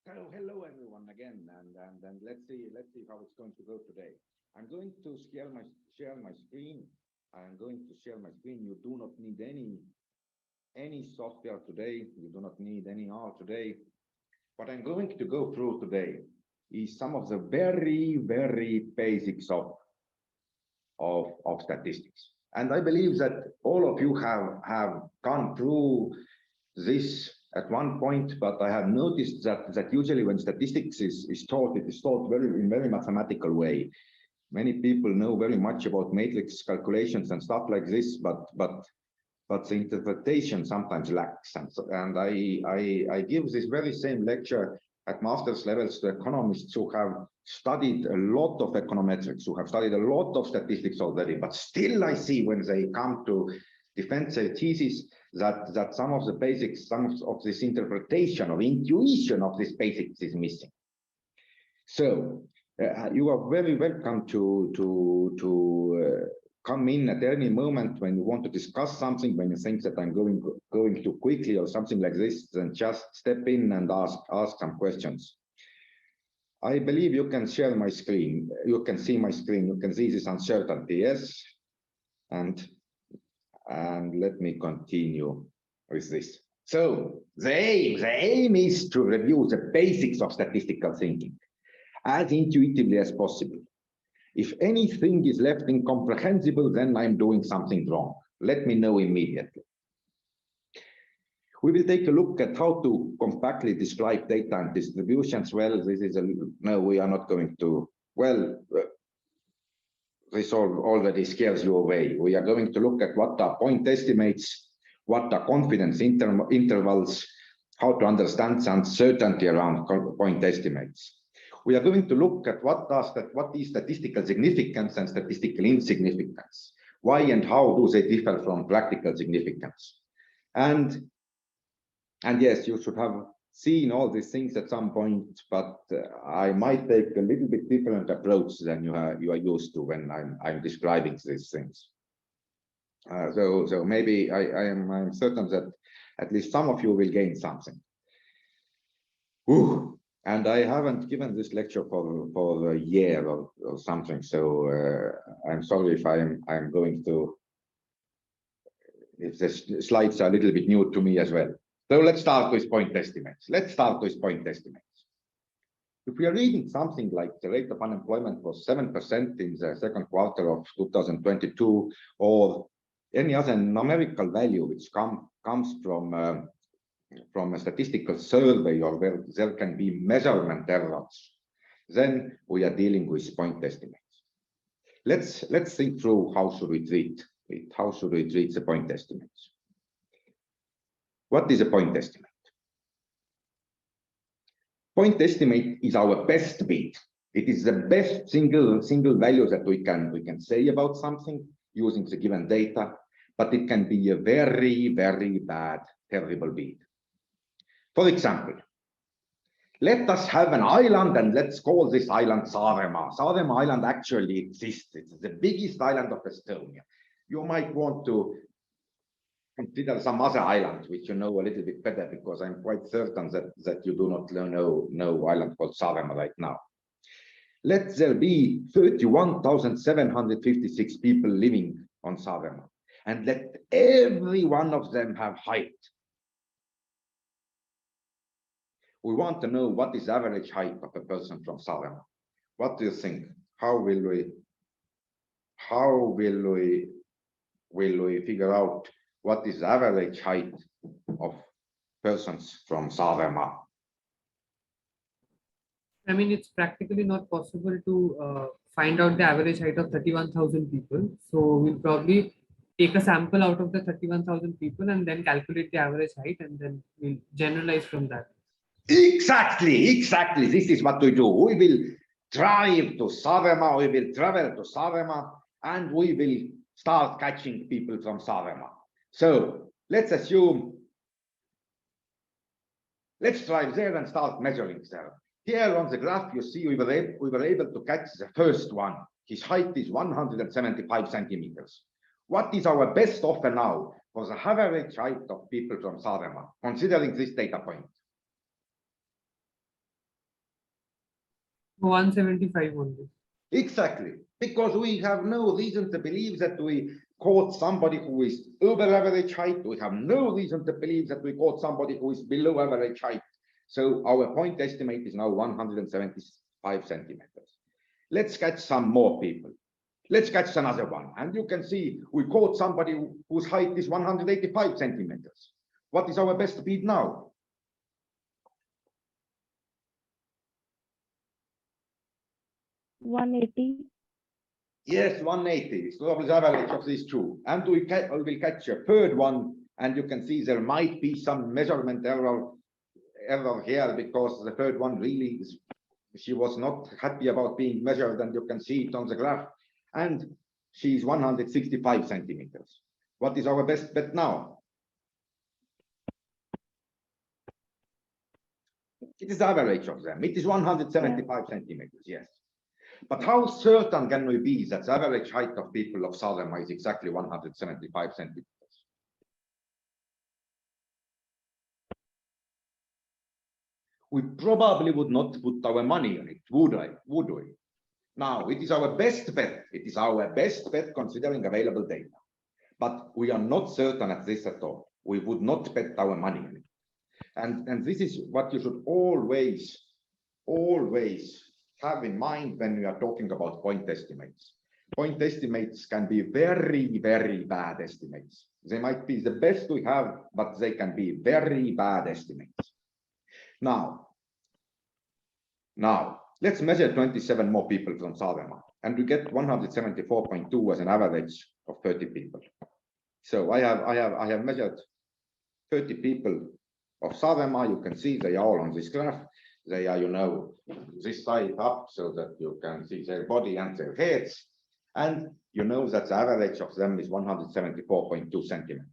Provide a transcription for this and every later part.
Hello everyone again, and let's see how it's going to go today. I'm going to share my screen. I'm going to share my screen. You do not need any software today. You do not need any art today. What I'm going to go through today is some of the very basics of statistics. And I believe that all of you have gone through this at one point, but I have noticed that usually when statistics is taught, it is taught in very mathematical way. Many people know very much about matrix calculations and stuff like this, but the interpretation sometimes lacks. And I give this very same lecture at master's levels to economists who have studied a lot of econometrics, who have studied a lot of statistics already, but still I see when they come to defend their thesis that some of the basics, some of this interpretation or intuition of this basics is missing. So you are very welcome to come in at any moment when you want to discuss something, when you think that I'm going too quickly or something like this, then just step in and ask some questions. I believe you can share my screen. You can see my screen. You can see this uncertainty, yes? And let me continue with this. So the aim is to review the basics of statistical thinking as intuitively as possible. If anything is left incomprehensible, then I'm doing something wrong. Let me know immediately. We will take a look at how to compactly describe data and distributions. Well, this is no, we are not going to, well, this already scares you away. We are going to look at what are point estimates, what are confidence intervals, how to understand the uncertainty around point estimates. We are going to look at what is statistical significance and statistical insignificance. Why and how do they differ from practical significance? And yes, you should have seen all these things at some point, but I might take a little bit different approach than you are used to when I'm describing these things. So maybe I'm certain that at least some of you will gain something. Ooh. And I haven't given this lecture for a year or something, so I'm sorry if I'm going to, if the slides are a little bit new to me as well. So let's start with point estimates. If we are reading something like the rate of unemployment was 7% in the second quarter of 2022, or any other numerical value which comes from a statistical survey or where there can be measurement errors, then we are dealing with point estimates. Let's think through how should we treat it. How should we treat the point estimates? What is a point estimate? Point estimate is our best bet. It is the best single value that we can say about something using the given data, but it can be a very bad, terrible bet. For example, let us have an island and let's call this island Saaremaa. Saaremaa Island actually exists. It's the biggest island of Estonia. You might want to consider some other island, which you know a little bit better, because I'm quite certain that you do not know island called Saaremaa right now. Let there be 31,756 people living on Saaremaa, and let every one of them have height. We want to know what is average height of a person from Saaremaa. What do you think? How will we figure out what is average height of persons from Saaremaa? I mean, it's practically not possible to find out the average height of 31,000 people. So we'll probably take a sample out of the 31,000 people and then calculate the average height, and then we'll generalize from that. Exactly. This is what we do. We will drive to Saaremaa, we will travel to Saaremaa, and we will start catching people from Saaremaa. So let's assume, let's drive there and start measuring there. Here on the graph, you see we were able to catch the first one. His height is 175 centimeters. What is our best offer now for the average height of people from Saaremaa, considering this data point? 175 only. Exactly, because we have no reason to believe that we caught somebody who is over average height. We have no reason to believe that we caught somebody who is below average height. So our point estimate is now 175 centimeters. Let's catch some more people. Let's catch another one. And you can see we caught somebody whose height is 185 centimeters. What is our best speed now? $180. Yes, 180 is probably the average of these two. And we will catch a third one, and you can see there might be some measurement error here, because the third one really is, she was not happy about being measured, and you can see it on the graph. And she's 165 centimeters. What is our best bet now? It is the average of them. It is 175 centimeters, yes. But how certain can we be that the average height of people of Saaremaa is exactly 175 centimeters? We probably would not put our money on it, would we? Now, it is our best bet. It is our best bet considering available data. But we are not certain at this at all. We would not bet our money on it. And this is what you should always have in mind when we are talking about point estimates. Point estimates can be very, very bad estimates. They might be the best we have, but they can be very bad estimates. Now, let's measure 27 more people from Saaremaa, and we get 174.2 as an average of 30 people. So I have measured 30 people of Saaremaa. You can see they are all on this graph. They are, you know, this side up so that you can see their body and their heads. And you know that the average of them is 174.2 centimeters.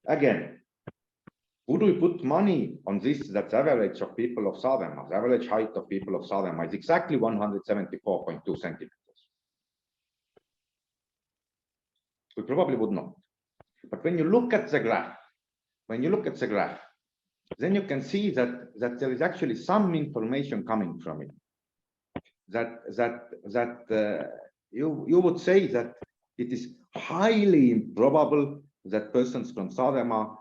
Again, would we put money on this? That the average of people of Saaremaa, the average height of people of Saaremaa is exactly 174.2 centimeters. We probably would not. But when you look at the graph, then you can see that there is actually some information coming from it. You would say that it is highly improbable that persons from Saaremaa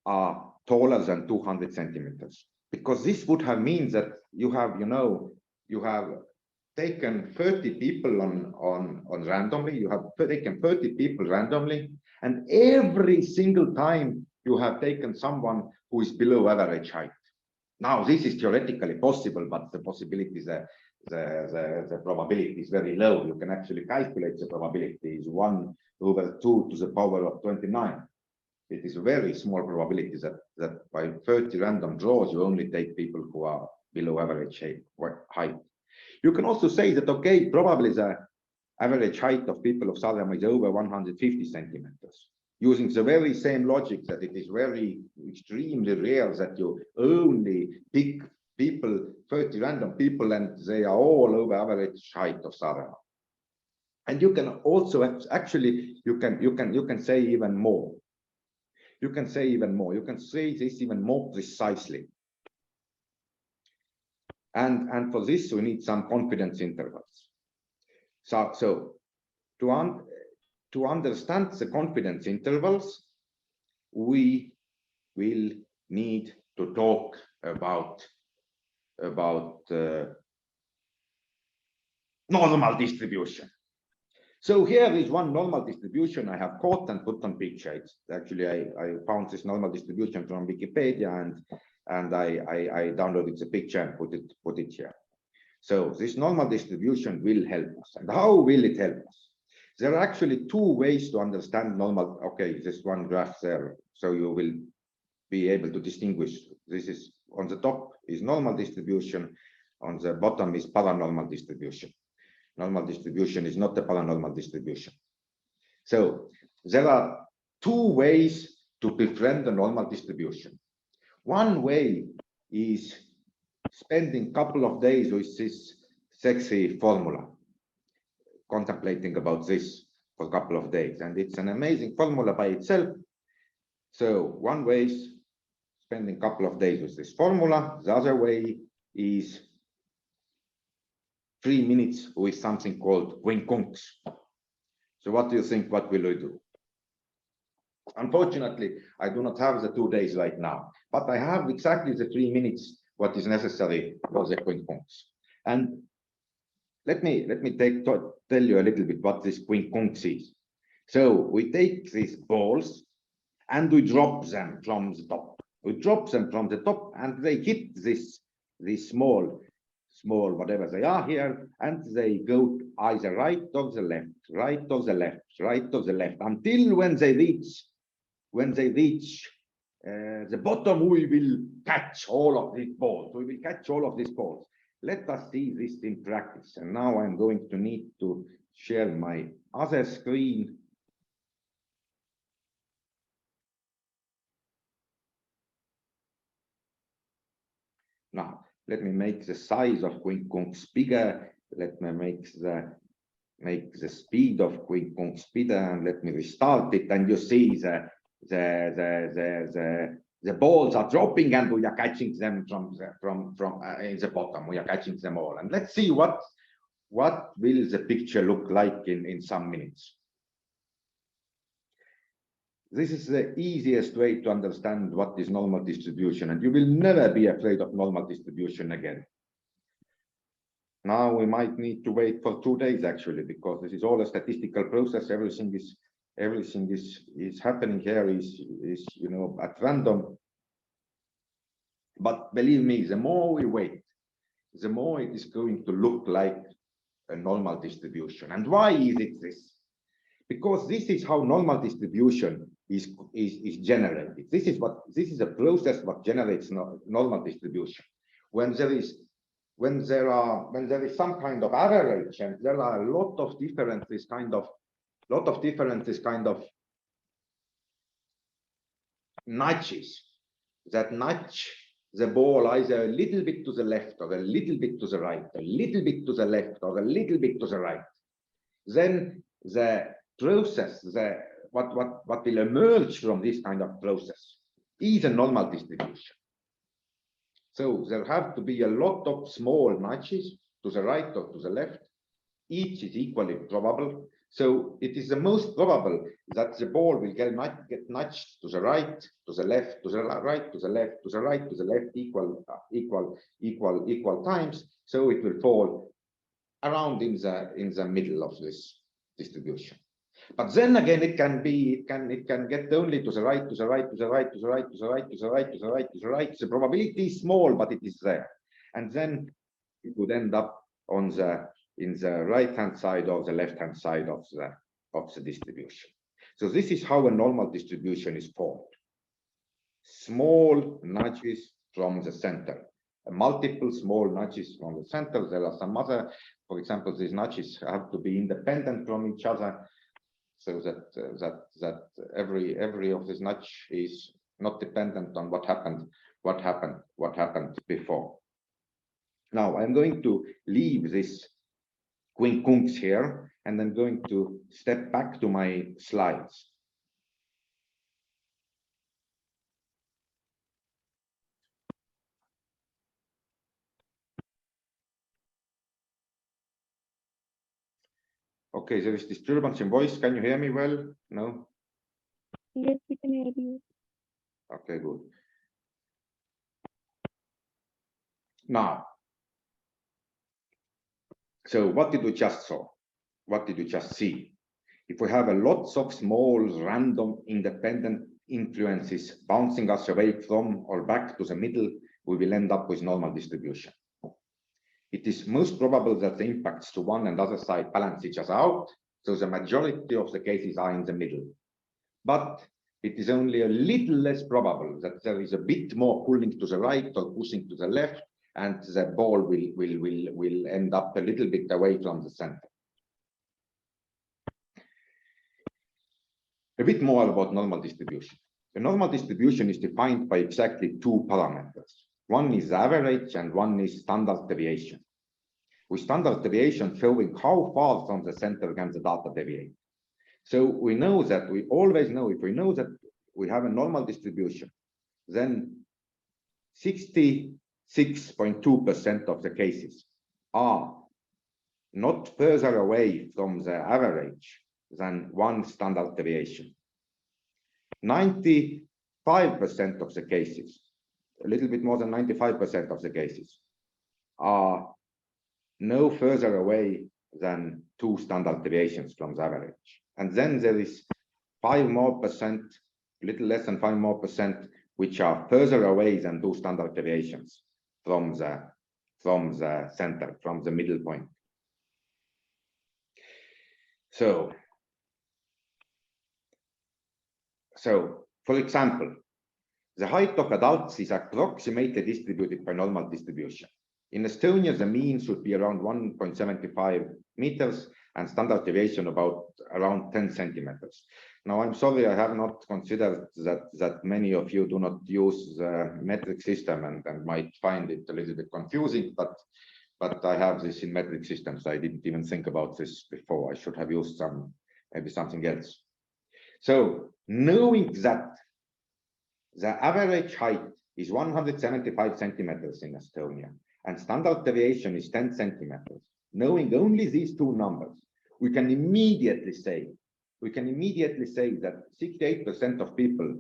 are taller than 200 centimeters, because this would have means that you have taken 30 people on randomly. You have taken 30 people randomly, and every single time you have taken someone who is below average height. Now, this is theoretically possible, but the possibility is the probability is very low. You can actually calculate the probability is 1/2 to the power of 29. It is a very small probability that by 30 random draws, you only take people who are below average height. You can also say that, okay, probably the average height of people of Saaremaa is over 150 centimeters. Using the very same logic that it is very extremely rare that you only pick people, 30 random people, and they are all over average height of Saaremaa. And you can also actually you can say even more. You can say this even more precisely. And for this we need some confidence intervals. So to understand the confidence intervals, we will need to talk about normal distribution. So here is one normal distribution I have caught and put on picture. It's actually I found this normal distribution from Wikipedia, and I downloaded the picture and put it here. So this normal distribution will help us. And how will it help us? There are actually two ways to understand normal. Okay, this one graph there, so you will be able to distinguish. This is on the top is normal distribution, on the bottom is paranormal distribution. Normal distribution is not a paranormal distribution. So there are two ways to befriend a normal distribution. One way is spending a couple of days with this sexy formula, contemplating about this for a couple of days, and it's an amazing formula by itself. So one way is spending a couple of days with this formula. The other way is 3 minutes with something called quincunx. So what do you think, what will we do? Unfortunately, I do not have the 2 days right now, but I have exactly the 3 minutes what is necessary for the quincunx. And let me tell you a little bit what this quincunx is. So we take these balls and we drop them from the top. We drop them from the top and they hit this small whatever they are here, and they go either right or the left, right or the left, right or the left, until when they reach the bottom. We will catch all of these balls. We will catch all of these balls. Let us see this in practice. And now I'm going to need to share my other screen. Now, let me make the size of quincunx bigger. Let me make the speed of quincunx bigger, and let me restart it. And you see the balls are dropping, and we are catching them from in the bottom. We are catching them all. And let's see what will the picture look like in some minutes. This is the easiest way to understand what is normal distribution, and you will never be afraid of normal distribution again. Now we might need to wait for 2 days actually, because this is all a statistical process. Everything is happening here is at random. But believe me, the more we wait, the more it is going to look like a normal distribution. And why is it this? Because this is how normal distribution is generated. This is a process what generates normal distribution. When there is some kind of average, and there are a lot of differences kind of nudges that nudge the ball either a little bit to the left or a little bit to the right, a little bit to the left or a little bit to the right. Then the process, what will emerge from this kind of process is a normal distribution. So there have to be a lot of small nudges to the right or to the left. Each is equally probable. So it is the most probable that the ball will get nudged to the right, to the left, to the right, to the left, to the right, to the left, equal times. So it will fall around in the middle of this distribution. But then again, it can get only to the right, to the right, to the right, to the right, to the right, to the right, to the right, to the right. The probability is small, but it is there. And then it would end up in the right-hand side or the left-hand side of the distribution. So this is how a normal distribution is formed. Small nudges from the center, multiple small nudges from the center. There are some other, for example, these nudges have to be independent from each other, so that every of this nudge is not dependent on what happened before. Now I'm going to leave this quincunx here, and I'm going to step back to my slides. Okay, there is disturbance in voice. Can you hear me well? No? Yes, we can hear you. Okay, good. Now, so what did we just saw? What did we just see? If we have a lots of small, random, independent influences bouncing us away from or back to the middle, we will end up with normal distribution. It is most probable that the impacts to one and other side balance each other out, so the majority of the cases are in the middle. But it is only a little less probable that there is a bit more pulling to the right or pushing to the left, and the ball will end up a little bit away from the center. A bit more about normal distribution. The normal distribution is defined by exactly two parameters. One is average and one is standard deviation. With standard deviation showing how far from the center can the data deviate. So we know that we always know, if we know that we have a normal distribution, then 66.2% of the cases are not further away from the average than one standard deviation. 95% of the cases, a little bit more than 95% of the cases, are no further away than 2 standard deviations from the average. And then there is 5% more, a little less than 5% more, which are further away than 2 standard deviations from the center, from the middle point. So for example, the height of adults is approximately distributed by normal distribution. In Estonia, the mean should be around 1.75 meters and standard deviation around 10 centimeters. Now, I'm sorry, I have not considered that many of you do not use the metric system and might find it a little bit confusing, but I have this in metric systems. I didn't even think about this before. I should have used maybe something else. So knowing that the average height is 175 centimeters in Estonia and standard deviation is 10 centimeters, knowing only these 2 numbers, we can immediately say that 68% of people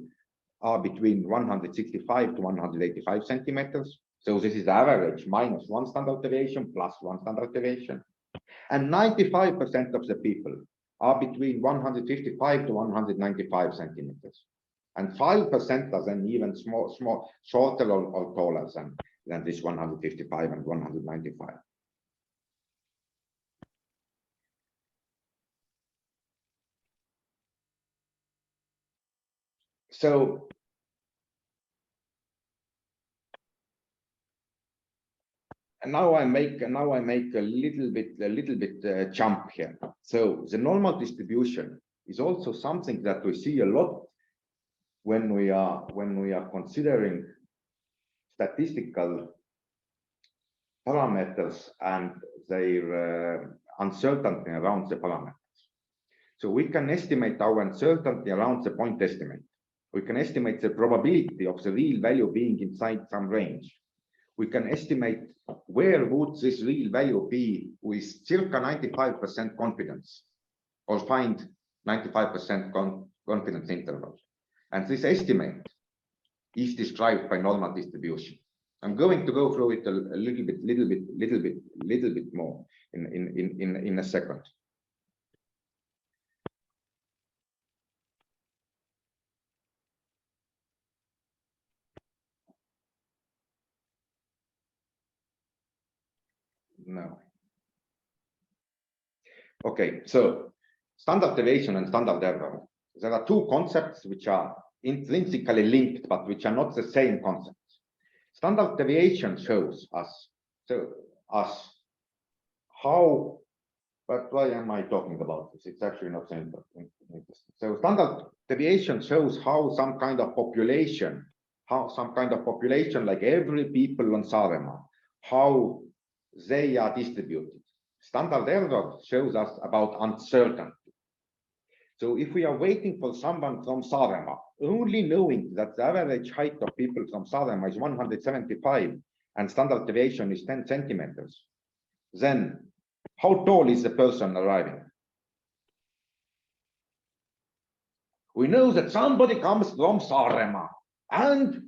are between 165 to 185 centimeters. So this is the average minus 1 standard deviation plus 1 standard deviation. And 95% of the people are between 155 to 195 centimeters. And 5% are then even shorter or taller than this 155 and 195. So now I make a little bit jump here. So the normal distribution is also something that we see a lot when we are considering statistical parameters and their uncertainty around the parameters. So we can estimate our uncertainty around the point estimate. We can estimate the probability of the real value being inside some range. We can estimate where would this real value be with circa 95% confidence, or find 95% confidence interval. And this estimate is described by normal distribution. I'm going to go through it a little bit more in a second. No. Okay, so standard deviation and standard error. There are 2 concepts which are intrinsically linked, but which are not the same concepts. Standard deviation shows us how, but why am I talking about this? It's actually not so interesting. So standard deviation shows how some kind of population, like every people on Saaremaa, how they are distributed. Standard error shows us about uncertainty. So if we are waiting for someone from Saaremaa, only knowing that the average height of people from Saaremaa is 175 and standard deviation is 10 centimeters, then how tall is the person arriving? We know that somebody comes from Saaremaa and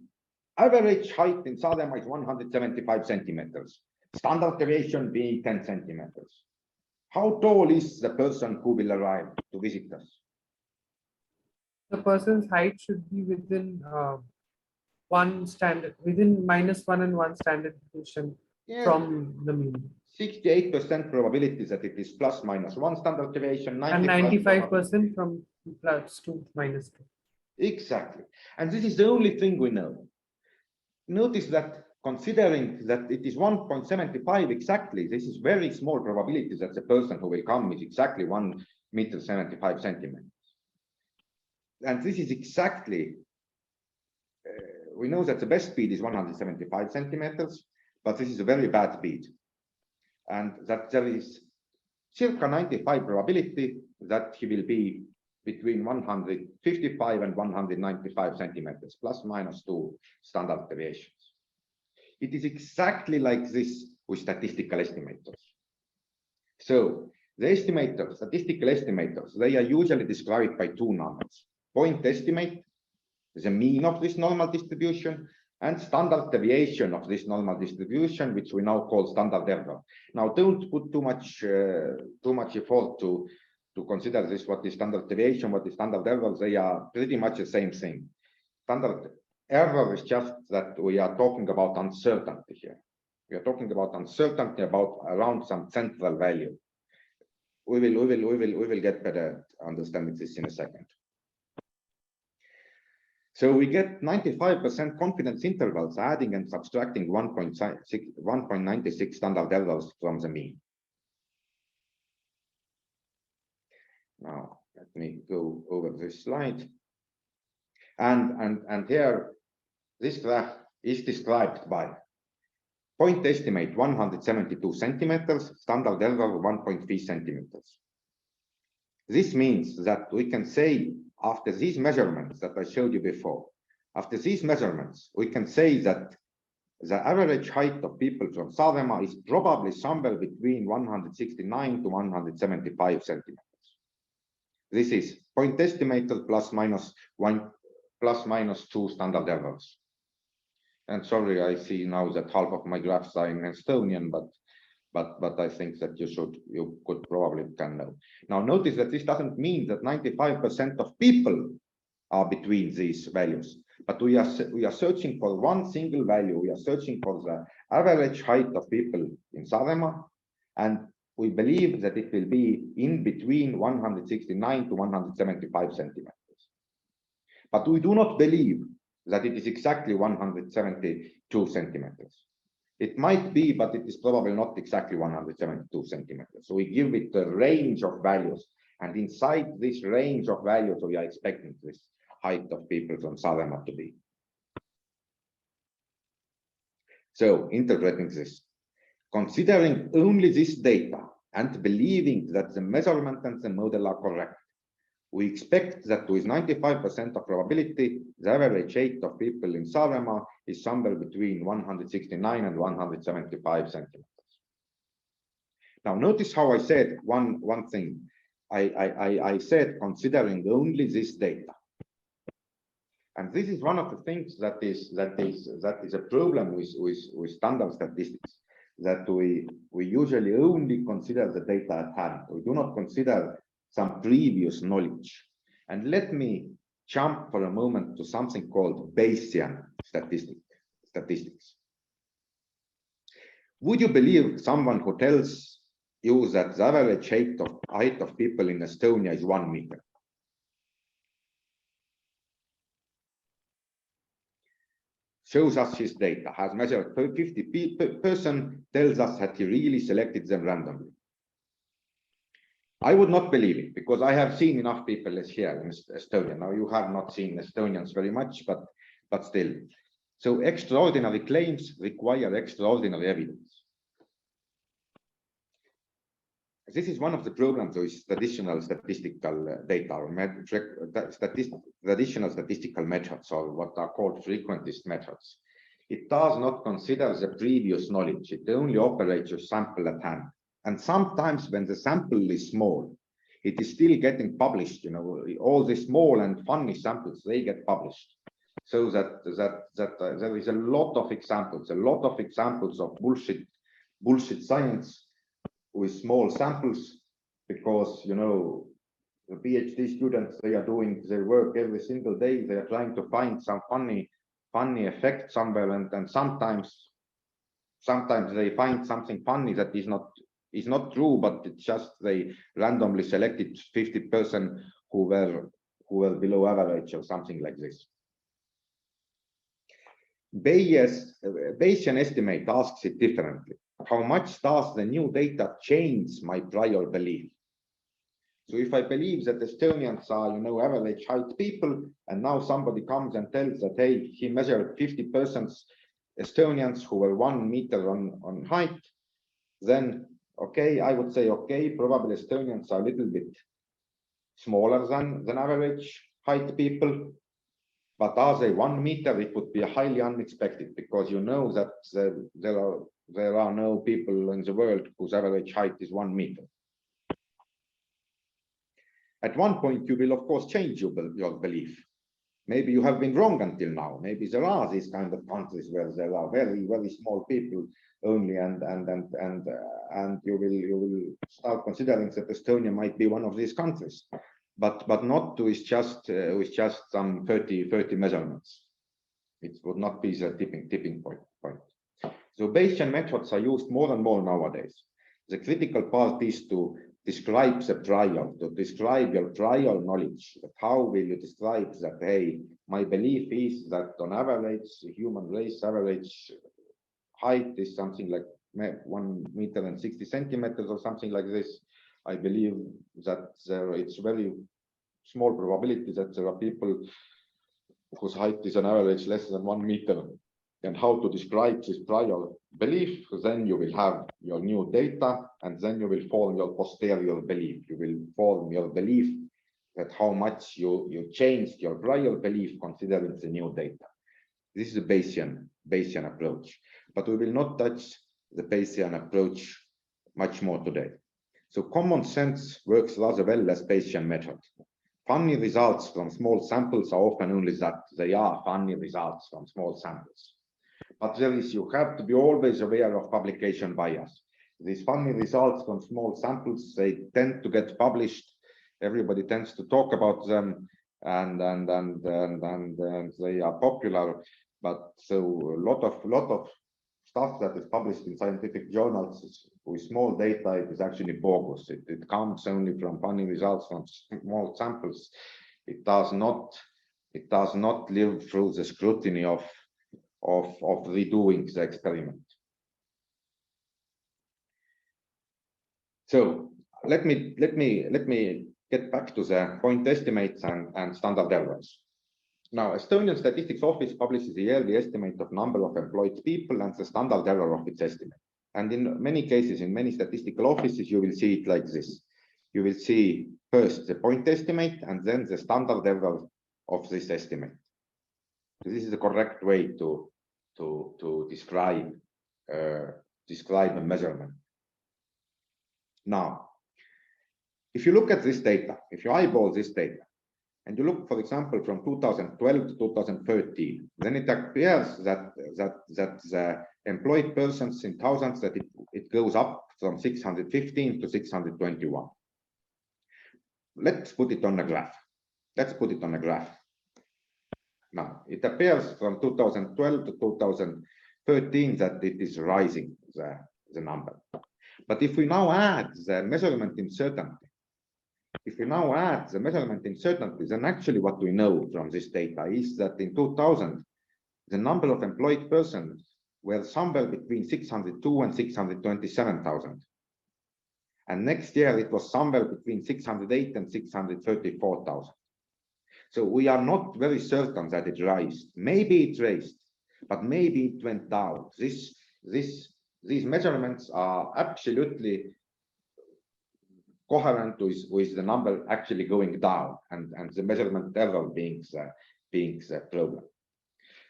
average height in Saaremaa is 175 centimeters, standard deviation being 10 centimeters. How tall is the person who will arrive to visit us? The person's height should be within within -1 and 1 standard deviation from the mean. 68% probability that it is ±1 standard deviation, and 95% from +2 -2. Exactly. And this is the only thing we know. Notice that considering that it is 1.75 exactly, this is very small probability that the person who will come is exactly 1 meter 75 centimeters. And this is exactly, we know that the best speed is 175 centimeters, but this is a very bad speed. And that there is circa 95 probability that he will be between 155 and 195 centimeters, ±2 standard deviations. It is exactly like this with statistical estimators. So the statistical estimators, they are usually described by two numbers: point estimate, the mean of this normal distribution, and standard deviation of this normal distribution, which we now call standard error. Now, don't put too much effort to consider this. What is standard deviation? What is standard error? They are pretty much the same thing. Standard error is just that we are talking about uncertainty here. We are talking about uncertainty about around some central value. We will get better understanding this in a second. So we get 95% confidence intervals, adding and subtracting 1.96 standard errors from the mean. Now let me go over this slide. And here, this graph is described by point estimate 172 centimeters, standard error 1.3 centimeters. This means that we can say, after these measurements that I showed you before, after these measurements, we can say that the average height of people from Saaremaa is probably somewhere between 169 to 175 centimeters. This is point estimated plus minus 2 standard errors. And sorry, I see now that half of my graphs are in Estonian, but I think that you could probably can know. Now notice that this doesn't mean that 95% of people are between these values, but we are searching for one single value. We are searching for the average height of people in Saaremaa, and we believe that it will be in between 169 to 175 centimeters. But we do not believe that it is exactly 172 centimeters. It might be, but it is probably not exactly 172 centimeters. So we give it a range of values, and inside this range of values, we are expecting this height of people from Saaremaa to be. So interpreting this, considering only this data and believing that the measurement and the model are correct, we expect that with 95% of probability, the average height of people in Saaremaa is somewhere between 169 and 175 centimeters. Now, notice how I said one thing. I said considering only this data, and this is one of the things that is a problem with standard statistics. That we usually only consider the data at hand. We do not consider some previous knowledge. And let me jump for a moment to something called Bayesian statistics. Would you believe someone who tells you that the average height of people in Estonia is 1 meter? Shows us his data, has measured 50 person, tells us that he really selected them randomly. I would not believe it, because I have seen enough people here in Estonia. Now, you have not seen Estonians very much, but still. So extraordinary claims require extraordinary evidence. This is one of the problems with traditional statistical data, or traditional statistical methods, or what are called frequentist methods. It does not consider the previous knowledge. It only operates with sample at hand. And sometimes when the sample is small, it is still getting published. You know, all the small and funny samples, they get published. So that there is a lot of examples of bullshit science with small samples, because, you know, the PhD students, they are doing their work every single day. They are trying to find some funny effect somewhere, and sometimes they find something funny that is not true, but it's just they randomly selected 50% who were below average or something like this. Bayesian estimate asks it differently. How much does the new data change my prior belief? So if I believe that Estonians are, you know, average height people, and now somebody comes and tells that, hey, he measured 50% Estonians who were 1 meter on height, then okay, I would say, okay, probably Estonians are a little bit smaller than average height people. But as a 1 meter, it would be highly unexpected, because you know that there are no people in the world whose average height is 1 meter. At one point, you will of course change your belief. Maybe you have been wrong until now. Maybe there are these kind of countries where there are very, very small people only, and you will start considering that Estonia might be one of these countries, but not with just some 30 measurements. It would not be the tipping point. So Bayesian methods are used more and more nowadays. The critical part is to describe the trial, to describe your trial knowledge. How will you describe that? Hey, my belief is that on average, the human race average height is something like 1 meter and 60 centimeters or something like this. I believe that it's very small probability that there are people whose height is on average less than 1 meter. And how to describe this prior belief, then you will have your new data, and then you will form your posterior belief. You will form your belief that how much you changed your prior belief considering the new data. This is a Bayesian approach, but we will not touch the Bayesian approach much more today. So common sense works rather well as Bayesian method. Funny results from small samples are often only that, they are funny results from small samples. But you have to be always aware of publication bias. These funny results from small samples, they tend to get published. Everybody tends to talk about them, and they are popular. But so a lot of stuff that is published in scientific journals with small data, it is actually bogus. It comes only from funny results from small samples. It does not live through the scrutiny of redoing the experiment. So let me get back to the point estimates and standard errors. Now, Estonian Statistics Office publishes a yearly estimate of number of employed people and the standard error of its estimate. And in many cases, in many statistical offices, you will see it like this. You will see first the point estimate and then the standard error of this estimate. So this is the correct way to describe a measurement. Now, if you look at this data, if you eyeball this data, and you look, for example, from 2012 to 2013, then it appears that the employed persons in thousands, that it goes up from 615 to 621. Let's put it on a graph. Now, it appears from 2012 to 2013 that it is rising, the number. But if we now add the measurement uncertainty, then actually what we know from this data is that in 2000, the number of employed persons were somewhere between 602 and 627,000. And next year it was somewhere between 608 and 634,000. So we are not very certain that it raised. Maybe it raised, but maybe it went down. These measurements are absolutely coherent with the number actually going down and the measurement error being the problem.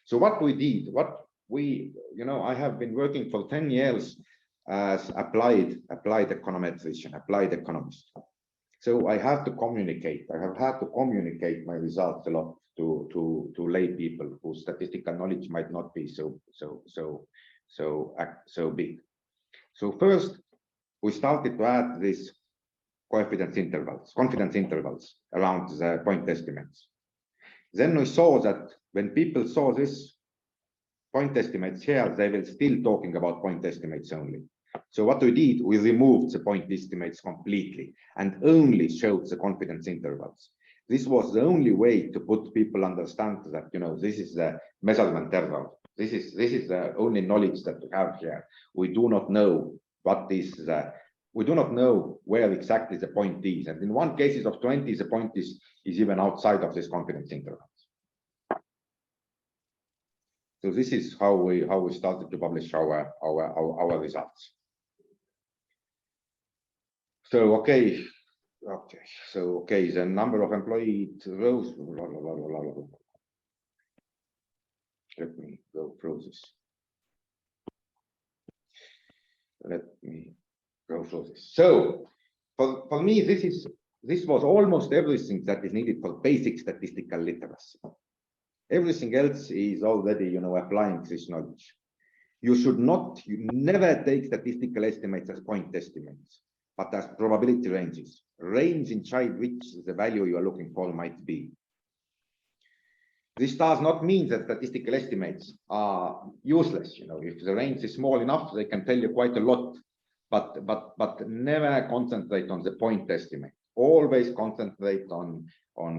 So what we did, I have been working for 10 years as applied econometrician, applied economist. So I have to communicate. I have had to communicate my results a lot to lay people whose statistical knowledge might not be so big. So first, we started to add these confidence intervals around the point estimates. Then we saw that when people saw this point estimates here, they were still talking about point estimates only. So what we did, we removed the point estimates completely and only showed the confidence intervals. This was the only way to put people understand that, this is the measurement error. This is the only knowledge that we have here. We do not know we do not know where exactly the point is. And in one cases of 20, the point is even outside of this confidence intervals. So this is how we started to publish our results. So the number of employees rose. Let me go through this. Let me go through this. So for me, this was almost everything that is needed for basic statistical literacy. Everything else is already, applying this knowledge. You never take statistical estimates as point estimates, but as probability ranges, range inside which the value you are looking for might be. This does not mean that statistical estimates are useless. If the range is small enough, they can tell you quite a lot, but never concentrate on the point estimate. Always concentrate on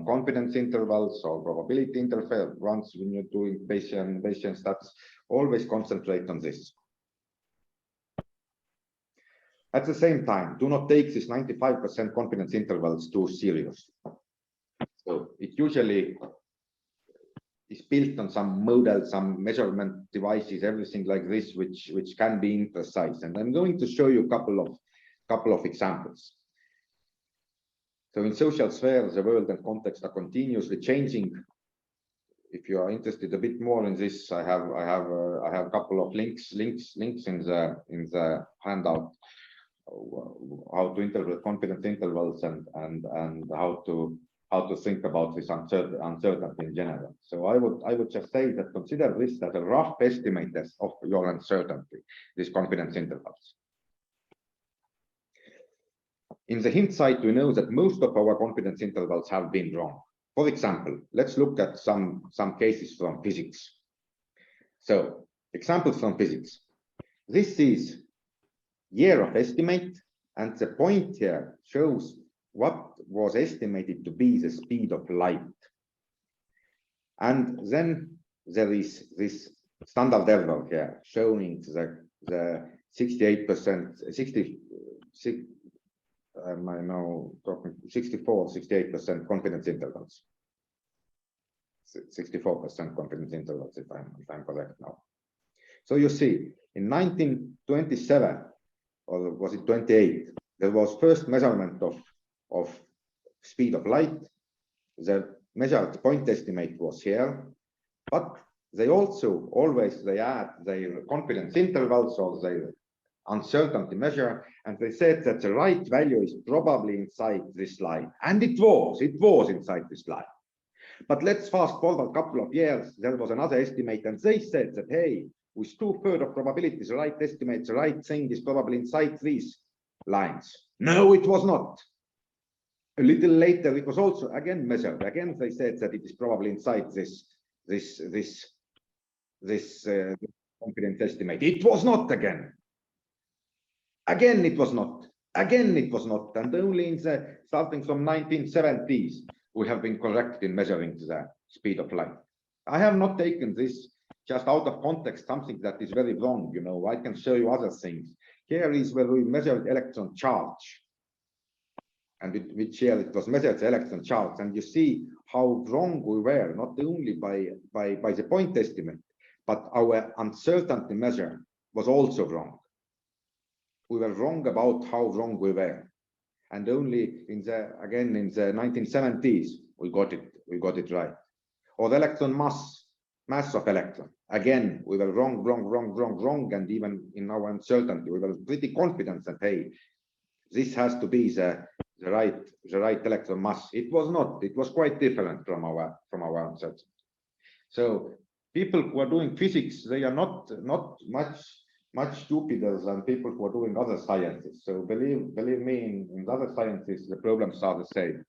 confidence intervals or probability intervals once when you're doing Bayesian stats. Always concentrate on this. At the same time, do not take this 95% confidence intervals too serious. So it usually is built on some models, some measurement devices, everything like this, which can be imprecise. And I'm going to show you a couple of examples. So in social spheres, the world and context are continuously changing. If you are interested a bit more in this, I have a couple of links in the handout, how to interpret confidence intervals and how to think about this uncertainty in general. So I would just say that consider this as a rough estimate of your uncertainty, these confidence intervals. In the hindsight, we know that most of our confidence intervals have been wrong. For example, let's look at some cases from physics. So examples from physics. This is year of estimate, and the point here shows what was estimated to be the speed of light. And then there is this standard error here showing the 68%, 68% confidence intervals. 64% confidence intervals, if I'm correct now. So you see, in 1927, or was it 28, there was first measurement of speed of light. The measured point estimate was here, but they also they add their confidence intervals or their uncertainty measure, and they said that the right value is probably inside this line. And it was inside this line. But let's fast forward a couple of years, there was another estimate, and they said that, hey, with 2/3 of probabilities, the right estimate, the right thing is probably inside these lines. No, it was not. A little later, it was also again measured. Again, they said that it is probably inside this confidence estimate. It was not again. Again, it was not. Again, it was not. And only in starting from 1970s, we have been correct in measuring the speed of light. I have not taken this just out of context, something that is very wrong. I can show you other things. Here is where we measured electron charge. And with which here it was measured the electron charge. And you see how wrong we were, not only by the point estimate, but our uncertainty measure was also wrong. We were wrong about how wrong we were. And only in the 1970s, we got it right. Or the electron mass of electron. Again, we were wrong. And even in our uncertainty, we were pretty confident that, hey, this has to be the right electron mass. It was not. It was quite different from our uncertainty. So people who are doing physics, they are not much stupider than people who are doing other sciences. So believe me, in other sciences, the problems are the same.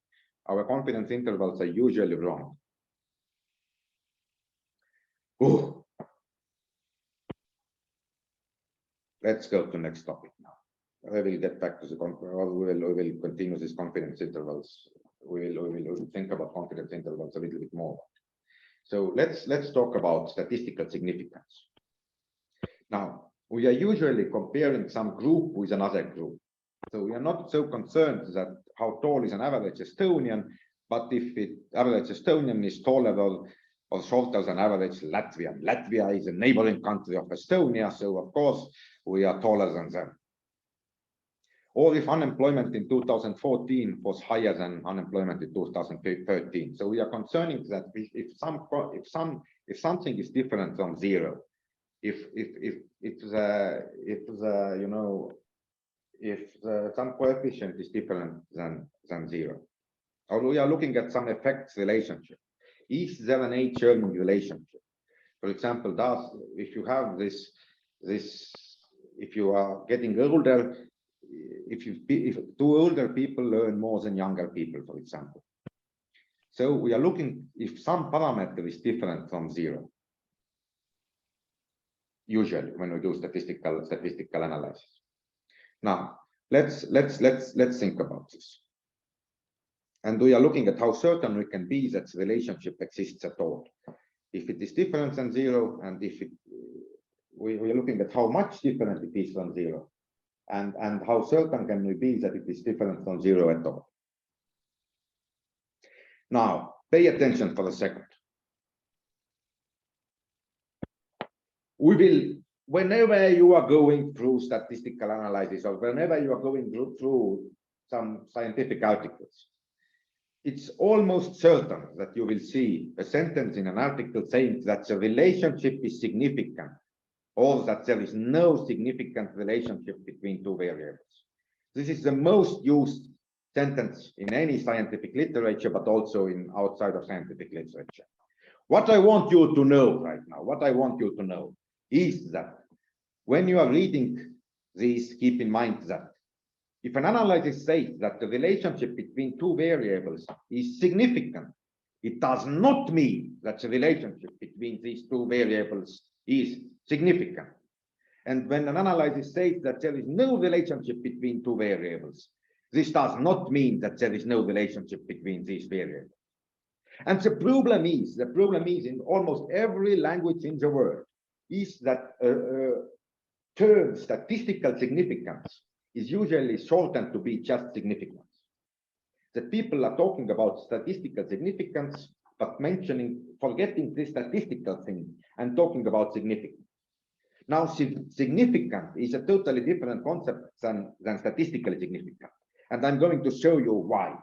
Our confidence intervals are usually wrong. Ooh. Let's go to the next topic now. I will get back to we will continue this confidence intervals. We will think about confidence intervals a little bit more. So let's talk about statistical significance. Now, we are usually comparing some group with another group. So we are not so concerned that how tall is an average Estonian, but if average Estonian is taller or shorter than average Latvian. Latvia is a neighboring country of Estonia, so of course we are taller than them. or if unemployment in 2014 was higher than unemployment in 2013. So we are concerning that if something is different from zero, if some coefficient is different than zero, or we are looking at some effects relationship. Is there an age-earning relationship? For example, if you have this, if you are getting older, if two older people earn more than younger people, for example. So we are looking if some parameter is different from zero. Usually, when we do statistical analysis. Now, let's think about this. And we are looking at how certain we can be that the relationship exists at all. If it is different than zero, and if we are looking at how much different it is from zero, and how certain can we be that it is different from zero at all. Now, pay attention for a second. We will, whenever you are going through statistical analysis, or whenever you are going through some scientific articles, it's almost certain that you will see a sentence in an article saying that the relationship is significant, or that there is no significant relationship between two variables. This is the most used sentence in any scientific literature, but also in outside of scientific literature. What I want you to know right now, is that when you are reading this, keep in mind that if an analysis says that the relationship between two variables is significant, it does not mean that the relationship between these two variables is significant. And when an analysis says that there is no relationship between two variables, this does not mean that there is no relationship between these variables. And the problem is in almost every language in the world is that term statistical significance is usually shortened to be just significance. That people are talking about statistical significance, but forgetting the statistical thing and talking about significance. Now, significant is a totally different concept than statistically significant. And I'm going to show you why.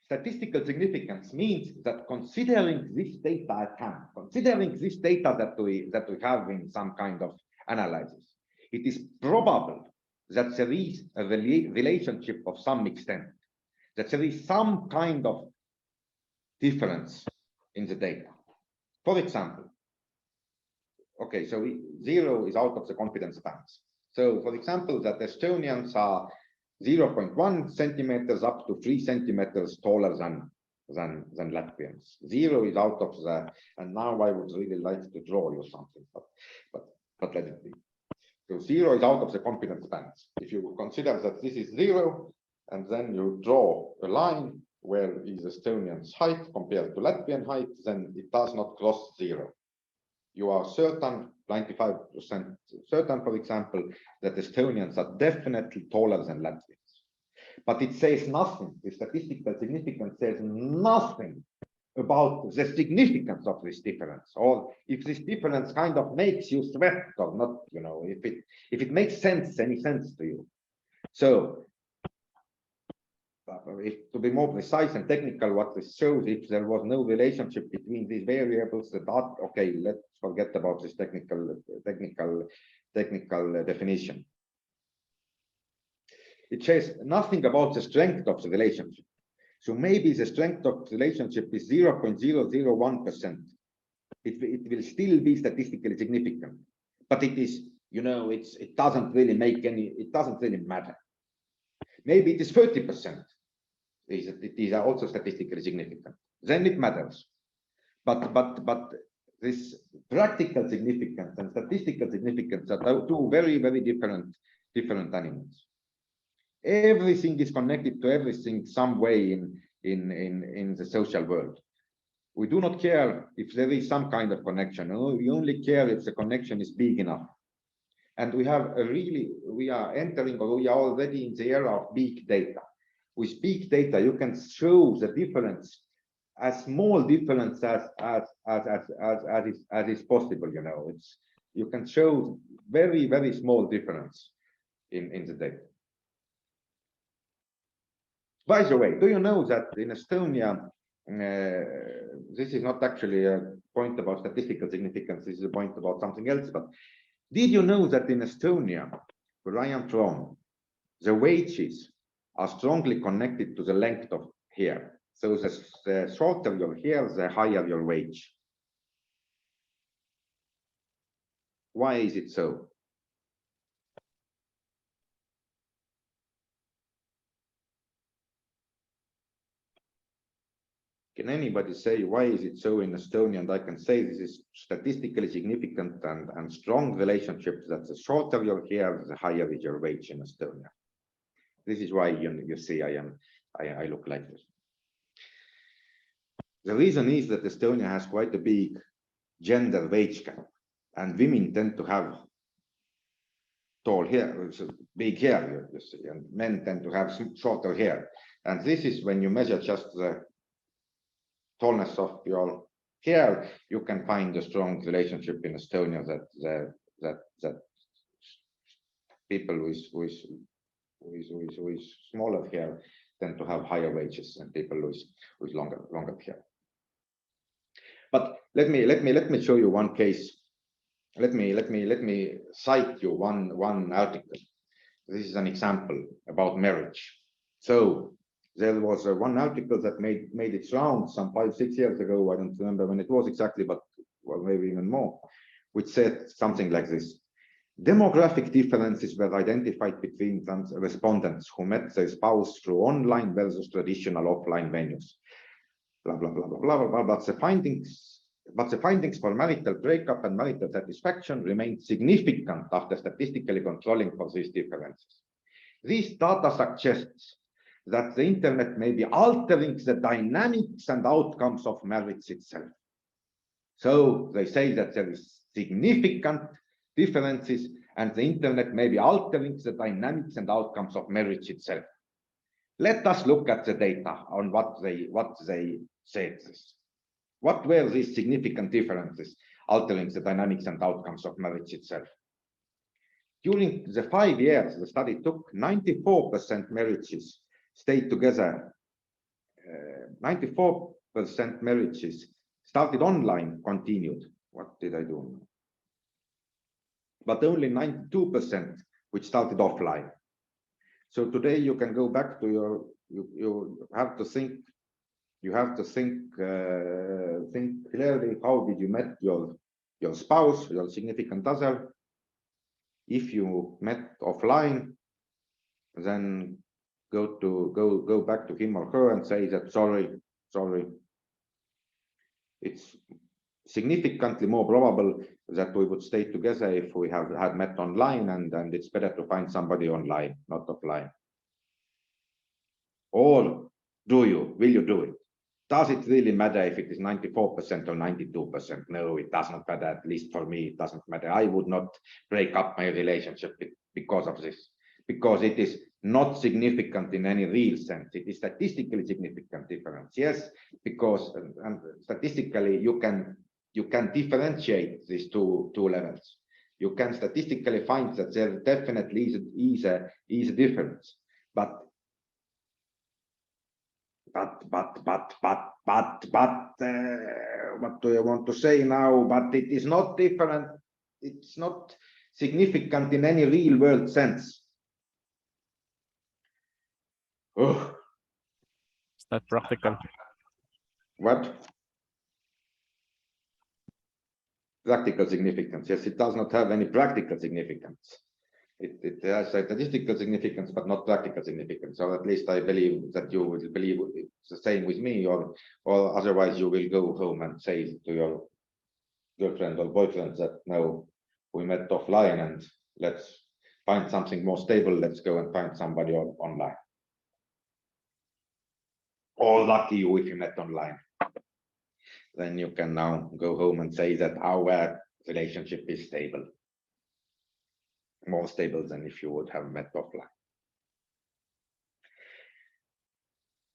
Statistical significance means that considering this data at hand, considering this data that we have in some kind of analysis, it is probable that there is a relationship of some extent, that there is some kind of difference in the data. For example, okay, so zero is out of the confidence bands. So for example, that Estonians are 0.1 centimeters up to 3 centimeters taller than Latvians. Zero is out of the, and now I would really like to draw you something, but let it be. So zero is out of the confidence bands. If you consider that this is zero, and then you draw a line where is Estonian's height compared to Latvian height, then it does not cross zero. You are certain, 95% certain, for example, that Estonians are definitely taller than Latvians. But it says nothing, the statistical significance says nothing about the significance of this difference, or if this difference kind of makes you sweat or not, you know, if it makes any sense to you. So to be more precise and technical, what this shows, if there was no relationship between these variables, okay, let's forget about this technical definition. It says nothing about the strength of the relationship. So maybe the strength of the relationship is 0.001%. It will still be statistically significant, but it is, you know, it doesn't really matter. Maybe it is 30%. These are also statistically significant. Then it matters. But this practical significance and statistical significance are two very, very different animals. Everything is connected to everything some way in the social world. We do not care if there is some kind of connection. We only care if the connection is big enough. And we are entering, or we are already in the era of big data. With big data, you can show the difference, as small difference as is possible. You know, you can show very, very small difference in the data. By the way, do you know that in Estonia, this is not actually a point about statistical significance, this is a point about something else, but did you know that in Estonia, where I am from, the wages are strongly connected to the length of hair? So the shorter your hair, the higher your wage. Why is it so? Can anybody say why is it so in Estonia? And I can say this is statistically significant and strong relationship that the shorter your hair, the higher is your wage in Estonia. This is why you see I look like this. The reason is that Estonia has quite a big gender wage gap, and women tend to have tall hair, big hair, you see, and men tend to have shorter hair. And this is when you measure just the tallness of your hair, you can find a strong relationship in Estonia that people with smaller hair tend to have higher wages than people with longer hair. But let me show you one case. Let me cite you one article. This is an example about marriage. So there was one article that made its round some 5-6 years ago. I don't remember when it was exactly, but well, maybe even more, which said something like this: demographic differences were identified between respondents who met their spouse through online versus traditional offline venues. Blah blah blah blah blah blah. But the findings for marital breakup and marital satisfaction remained significant after statistically controlling for these differences. This data suggests that the internet may be altering the dynamics and outcomes of marriage itself. So they say that there is significant differences and the internet may be altering the dynamics and outcomes of marriage itself. Let us look at the data on what they said. What were these significant differences altering the dynamics and outcomes of marriage itself? During the 5 years the study took, 94% marriages stayed together. 94% marriages started online, continued. What did I do? But only 92% which started offline. So today you can go back to your, you have to think clearly, how did you met your spouse, your significant other? If you met offline, then go back to him or her and say that sorry. It's significantly more probable that we would stay together if we had met online, and it's better to find somebody online, not offline. Or will you do it? Does it really matter if it is 94% or 92%? No, it does not matter. At least for me, it doesn't matter. I would not break up my relationship because of this, because it is not significant in any real sense. It is statistically significant difference. Yes, because statistically you can differentiate these two levels. You can statistically find that there definitely is a difference, but what do you want to say now? But it is not different. It's not significant in any real world sense. Oh. It's not practical. What? Practical significance. Yes, it does not have any practical significance. It has a statistical significance, but not practical significance. Or at least I believe that you will believe it's the same with me, or otherwise you will go home and say to your girlfriend or boyfriend that no, we met offline and let's find something more stable. Let's go and find somebody online. Or lucky you if you met online. Then you can now go home and say that our relationship is stable. More stable than if you would have met offline.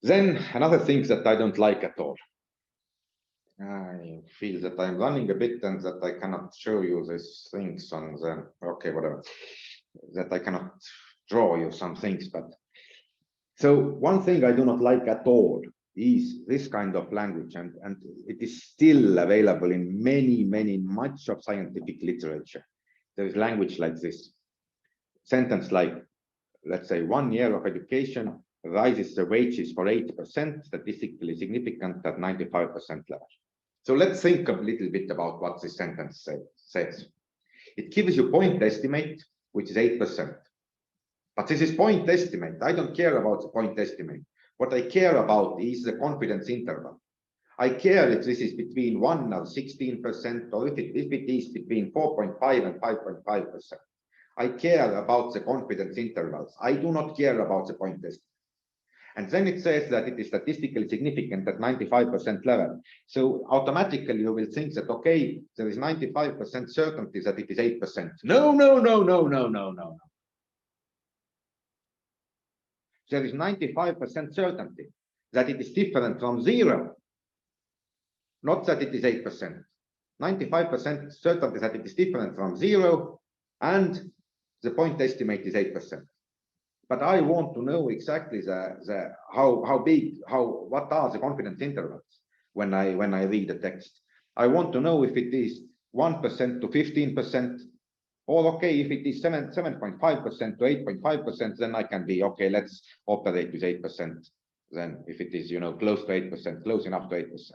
Then another thing that I don't like at all. I feel that I'm running a bit and that I cannot show you these things on the, okay, whatever, that I cannot draw you some things, but so one thing I do not like at all is this kind of language, and it is still available in much of scientific literature. There is language like this, sentence like, let's say 1 year of education rises the wages for 80%, statistically significant at 95% level. So let's think a little bit about what this sentence says. It gives you point estimate, which is 8%. But this is point estimate. I don't care about the point estimate. What I care about is the confidence interval. I care if this is between 1 or 16%, or if it is between 4.5 and 5.5%. I care about the confidence intervals. I do not care about the point estimate. And then it says that it is statistically significant at 95% level. So automatically you will think that, okay, there is 95% certainty that it is 8%. No. There is 95% certainty that it is different from 0. Not that it is 8%. 95% certainty that it is different from 0, and the point estimate is 8%. But I want to know exactly what are the confidence intervals when I read the text. I want to know if it is 1% to 15%, or okay, if it is 7.5% to 8.5%, then I can be okay. Let's operate with 8%. Then if it is close to 8%, close enough to 8%.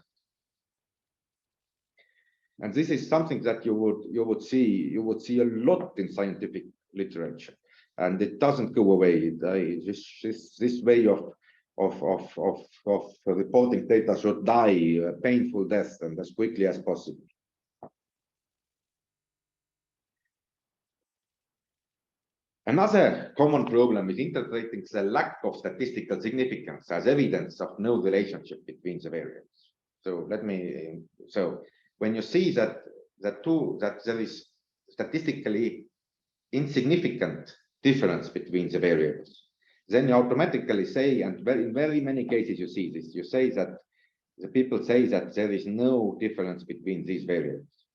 And this is something that you would see a lot in scientific literature, and it doesn't go away. This way of reporting data should die a painful death and as quickly as possible. Another common problem is interpreting the lack of statistical significance as evidence of no relationship between the variables. So when you see that there is statistically insignificant difference between the variables, then you automatically say, and in very many cases you see this, you say that the people say that there is no difference between these variables.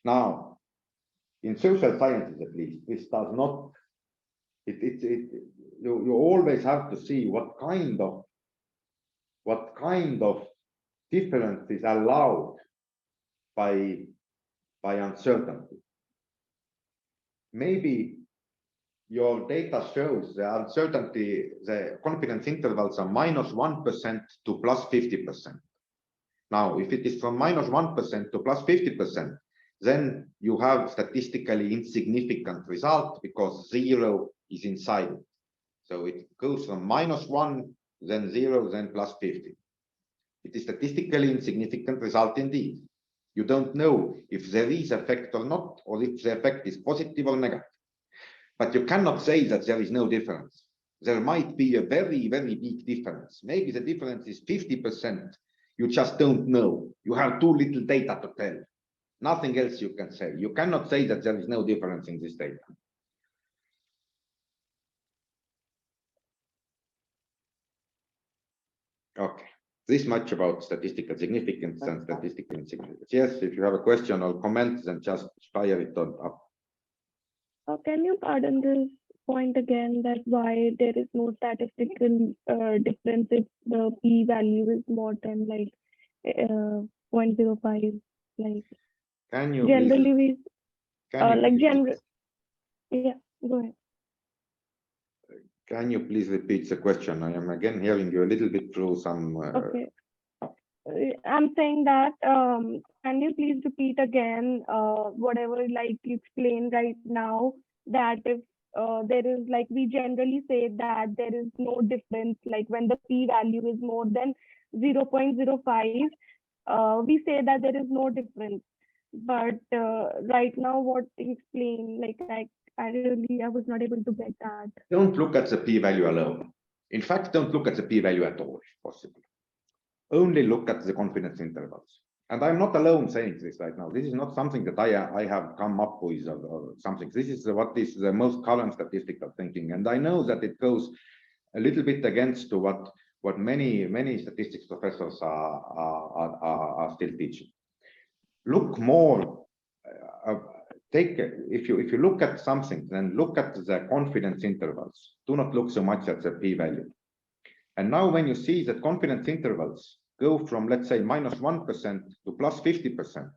Now, in social sciences at least, this does not. You always have to see what kind of difference is allowed by uncertainty. Maybe your data shows the uncertainty, the confidence intervals are -1% to +50%. Now, if it is from -1% to +50%, then you have statistically insignificant result because 0 is inside it. So it goes from -1, then 0, then +50. It is statistically insignificant result indeed. You don't know if there is effect or not, or if the effect is positive or negative. But you cannot say that there is no difference. There might be a very big difference. Maybe the difference is 50%. You just don't know. You have too little data to tell. Nothing else you can say. You cannot say that there is no difference in this data. Okay, this much about statistical significance and statistical insignificance. Yes, if you have a question or comment, then just fire it on up. Can you pardon this point again, that why there is no statistical difference if the p-value is more than like 0.05? Like Can you generally please, yeah, go ahead. Can you please repeat the question? I am again hearing you a little bit through some. Okay. I'm saying that can you please repeat again whatever like you explained right now, that if there is, like, we generally say that there is no difference, like when the p-value is more than 0.05, we say that there is no difference. But right now what you explain, like I was not able to get that. Don't look at the p-value alone. In fact, don't look at the p-value at all, if possible. Only look at the confidence intervals. And I'm not alone saying this right now. This is not something that I have come up with or something. This is what is the most current statistical thinking. And I know that it goes a little bit against to what what many statistics professors are still teaching. Look more, if you look at something, then look at the confidence intervals. Do not look so much at the p-value. And now when you see that confidence intervals go from, let's say, -1% to +50%,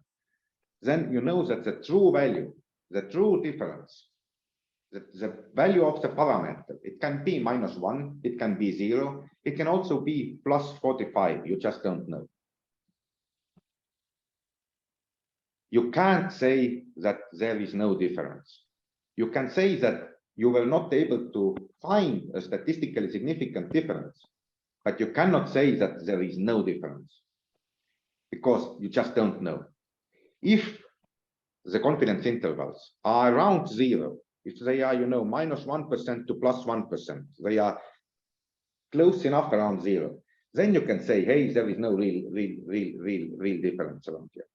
then you know that the true value, the true difference, the value of the parameter, it can be -1, it can be 0, it can also be +45, you just don't know. You can't say that there is no difference. You can say that you were not able to find a statistically significant difference, but you cannot say that there is no difference because you just don't know. If the confidence intervals are around 0, if they are, -1% to +1%, they are close enough around 0, then you can say, hey, there is no real difference around here.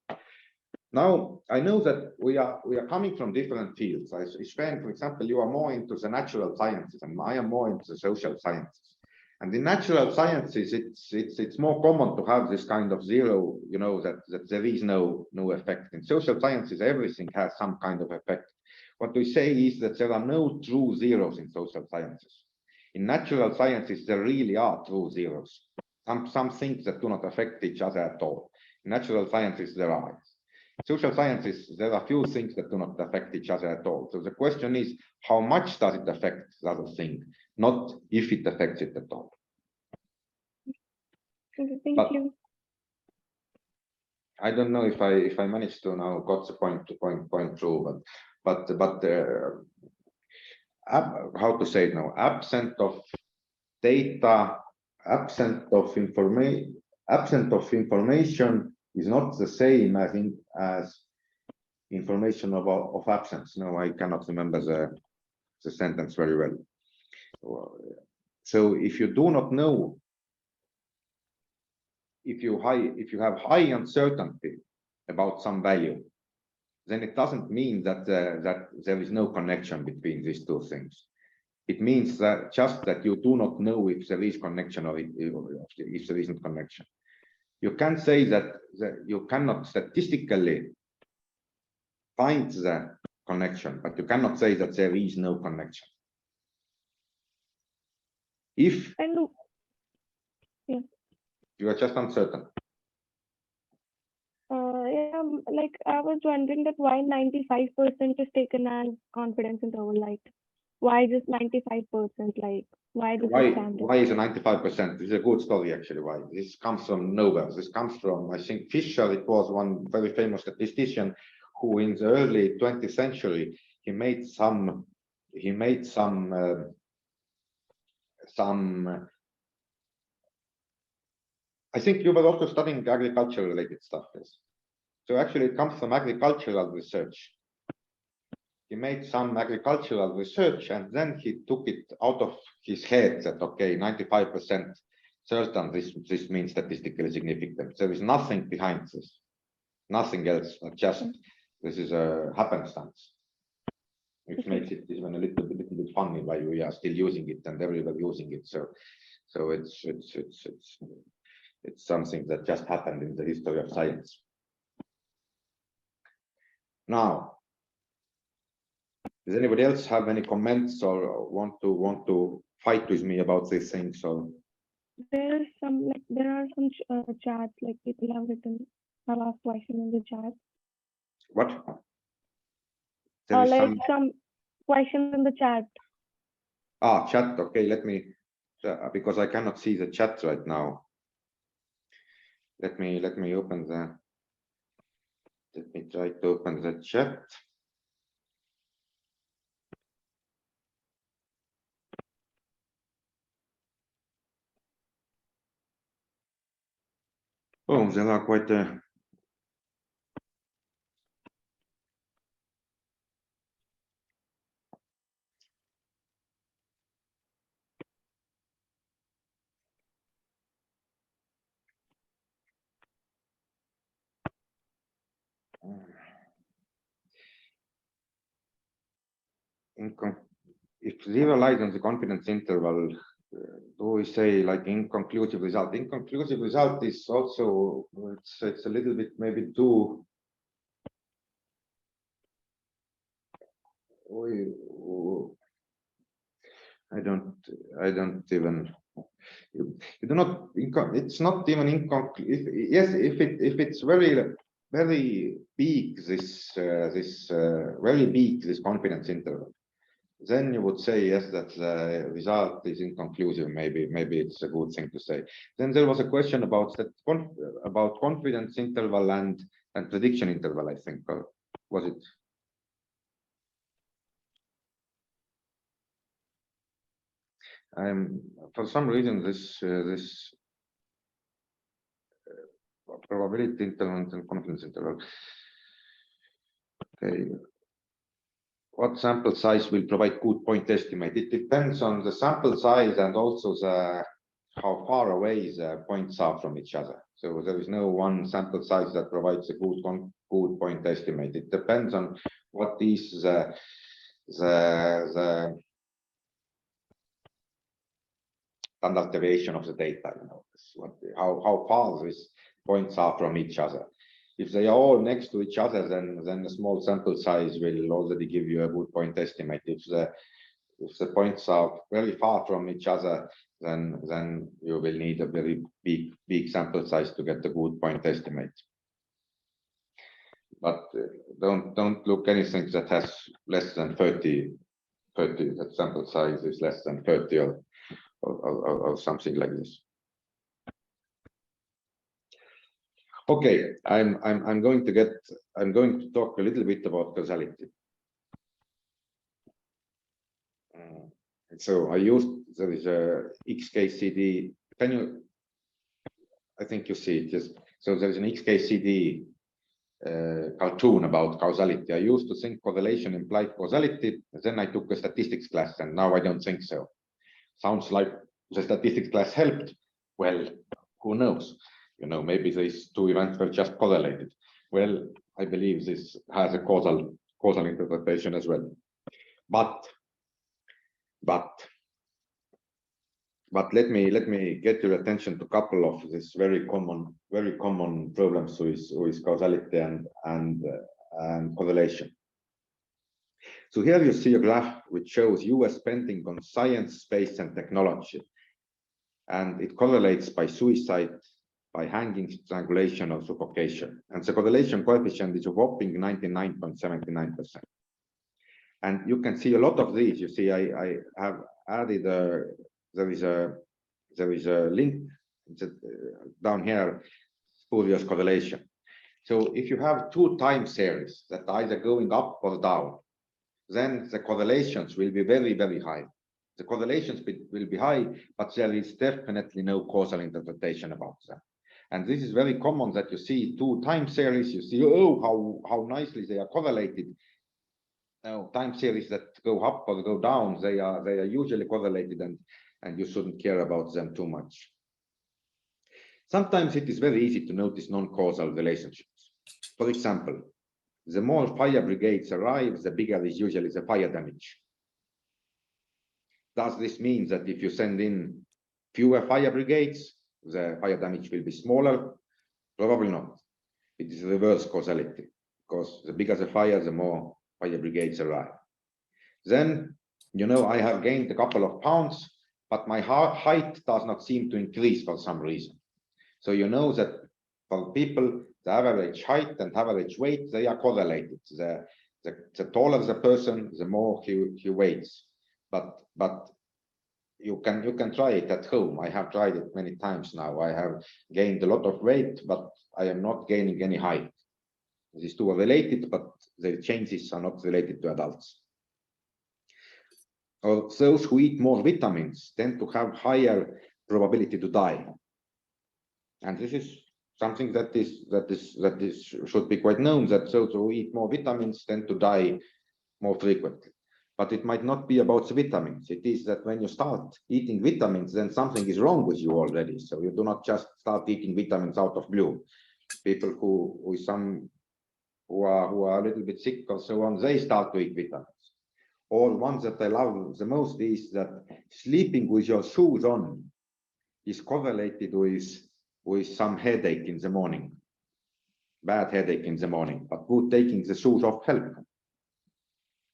Now, I know that we are coming from different fields. Sven, for example, you are more into the natural sciences, and I am more into the social sciences. And in natural sciences, it's more common to have this kind of 0, that there is no effect. In social sciences, everything has some kind of effect. What we say is that there are no true zeros in social sciences. In natural sciences, there really are true zeros. Some things that do not affect each other at all. In natural sciences, there are. Social sciences, there are few things that do not affect each other at all. So the question is, how much does it affect the other thing, not if it affects it at all. Okay, thank you. I don't know if I managed to now got the point through, but how to say it now? Absent of data, absent of information is not the same as information of absence. No, I cannot remember the sentence very well. So if you do not know, if you have high uncertainty about some value, then it doesn't mean that there is no connection between these two things. It means that just that you do not know if there is connection or if there isn't connection. You can say that you cannot statistically find the connection, but you cannot say that there is no connection. If you are just uncertain. Yeah, like I was wondering that why 95% is taken as confidence interval, like why just 95%, like why does it stand? Why is it 95%? This is a good story actually. Why? This comes from nowhere. This comes from, I think, Fisher. It was one very famous statistician who in the early 20th century, he made some I think you were also studying agriculture related stuff. Yes. So actually it comes from agricultural research. He made some agricultural research and then he took it out of his head that, okay, 95% certain, this means statistically significant. There is nothing behind this, nothing else, just this is a happenstance, which makes it even a little bit funny why we are still using it and everybody using it. So it's something that just happened in the history of science. Now, does anybody else have any comments or want to fight with me about these things? So there are some chats, like people have asked questions in the chat. what? Like some questions in the chat. Chat. Okay, let me, because I cannot see the chat right now. Let me open the. Let me try to open the chat. Oh, there are quite a. If 0 lies on the confidence interval, do we say like inconclusive result? Inconclusive result is also, it's a little bit maybe too. I don't even. You do not. It's not even inconclusive. Yes, if it's very big, this very big this confidence interval, then you would say yes, that the result is inconclusive. Maybe it's a good thing to say. Then there was a question about that about confidence interval and prediction interval. I think, or was it? For some reason this probability interval and confidence interval. Okay. What sample size will provide good point estimate? It depends on the sample size and also the how far away the points are from each other. So there is no one sample size that provides a good point estimate. It depends on what is the standard deviation of the data, you know, how far these points are from each other. If they are all next to each other, then a small sample size will already give you a good point estimate. If the points are very far from each other, then you will need a very big sample size to get a good point estimate. But don't look anything that has less than 30 that sample size is less than 30 or something like this. Okay, I'm going to talk a little bit about causality. So there is a XKCD. I think you see it. Yes. So there is an XKCD cartoon about causality. I used to think correlation implied causality. Then I took a statistics class, and now I don't think so. Sounds like the statistics class helped. Well, who knows? You know, maybe these two events were just correlated. Well, I believe this has a causal interpretation as well. But let me get your attention to a couple of these very common problems with causality and correlation. So here you see a graph which shows US spending on science, space, and technology, and it correlates by suicide, by hanging, strangulation, or suffocation. And the correlation coefficient is a whopping 99.79%. And you can see a lot of these. You see, I have added there is a link down here, spurious correlation. So if you have two time series that are either going up or down, then the correlations will be very, very high. The correlations will be high, but there is definitely no causal interpretation about them. And this is very common that you see two time series, you see, oh, how nicely they are correlated. Now, time series that go up or go down, they are usually correlated, and you shouldn't care about them too much. Sometimes it is very easy to notice non-causal relationships. For example, the more fire brigades arrive, the bigger is usually the fire damage. Does this mean that if you send in fewer fire brigades, the fire damage will be smaller? Probably not. It is reverse causality, because the bigger the fire, the more fire brigades arrive. Then, you know, I have gained a couple of pounds, but my height does not seem to increase for some reason. So you know that for people, the average height and average weight, they are correlated. The taller the person, the more he weighs. But you can try it at home. I have tried it many times now. I have gained a lot of weight, but I am not gaining any height. These two are related, but the changes are not related to adults. Or those who eat more vitamins tend to have higher probability to die. And this is something that should be quite known, that those who eat more vitamins tend to die more frequently. But it might not be about the vitamins. It is that when you start eating vitamins, then something is wrong with you already. So you do not just start eating vitamins out of blue. People who are a little bit sick or so on, they start to eat vitamins. or ones that I love the most is that sleeping with your shoes on is correlated with some headache in the morning, bad headache in the morning, but would taking the shoes off help?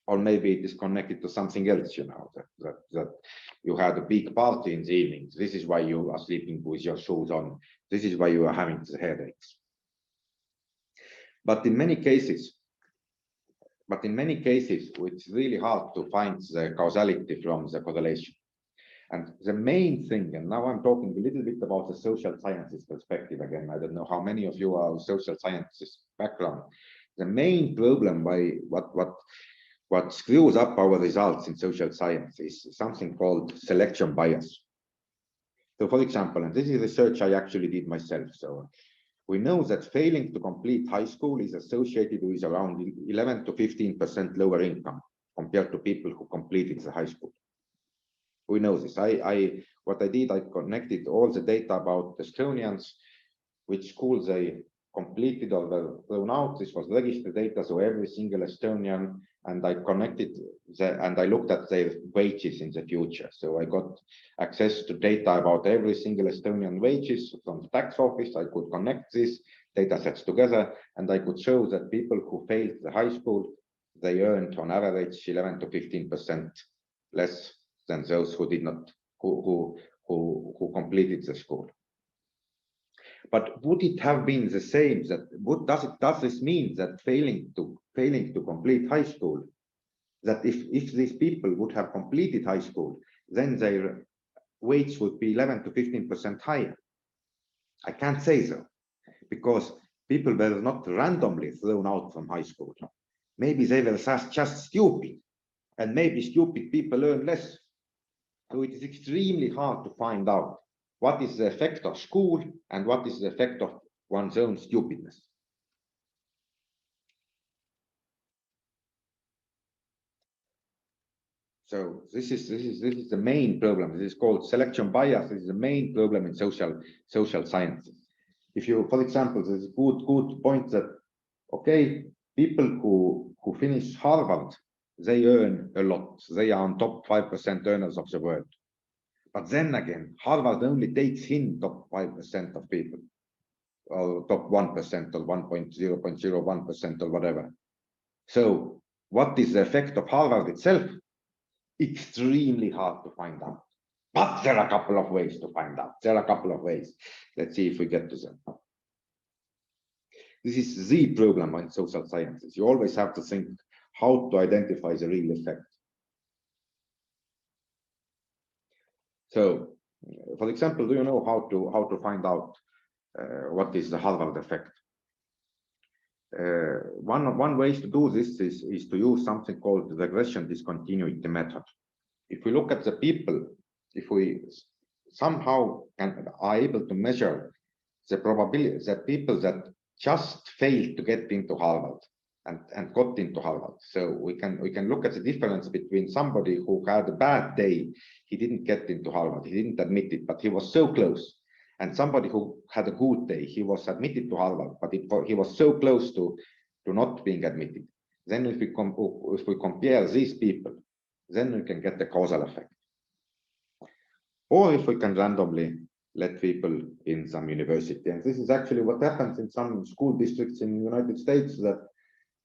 Or maybe it is connected to something else, you know, that you had a big party in the evenings. This is why you are sleeping with your shoes on. This is why you are having the headaches. But in many cases, it's really hard to find the causality from the correlation. And the main thing, and now I'm talking a little bit about the social sciences perspective again. I don't know how many of you are social sciences background. The main problem by what screws up our results in social science is something called selection bias. So for example, and this is research I actually did myself. So we know that failing to complete high school is associated with around 11 to 15% lower income compared to people who completed the high school. We know this. What I did, I connected all the data about Estonians, which schools they completed or were thrown out. This was registered data, so every single Estonian, and I connected and I looked at their wages in the future. So I got access to data about every single Estonian wages from the tax office. I could connect these data sets together, and I could show that people who failed the high school, they earned on average 11 to 15% less than those who did not, who completed the school. But would it have been the same? Does this mean that failing to complete high school, that if these people would have completed high school, then their wage would be 11 to 15% higher? I can't say so, because people were not randomly thrown out from high school. Maybe they were just stupid, and maybe stupid people earn less. So it is extremely hard to find out what is the effect of school and what is the effect of one's own stupidness. So this is the main problem. This is called selection bias. This is the main problem in social sciences. If you, for example, there's a good point that, okay, people who finish Harvard, they earn a lot. They are on top 5% earners of the world. But then again, Harvard only takes in top 5% of people, or top 1% or 1.001% or whatever. So what is the effect of Harvard itself? Extremely hard to find out. But there are a couple of ways to find out. There are a couple of ways. Let's see if we get to them. This is the problem in social sciences. You always have to think how to identify the real effect. So, for example, do you know how to find out what is the Harvard effect? One way to do this is to use something called the regression discontinuity method. If we look at the people, if we somehow are able to measure the probability that people that just failed to get into Harvard and got into Harvard, so we can look at the difference between somebody who had a bad day, he didn't get into Harvard, he didn't admit it, but he was so close, and somebody who had a good day, he was admitted to Harvard, but he was so close to not being admitted. Then if we compare these people, then we can get the causal effect. Or if we can randomly let people in some university, and this is actually what happens in some school districts in the United States,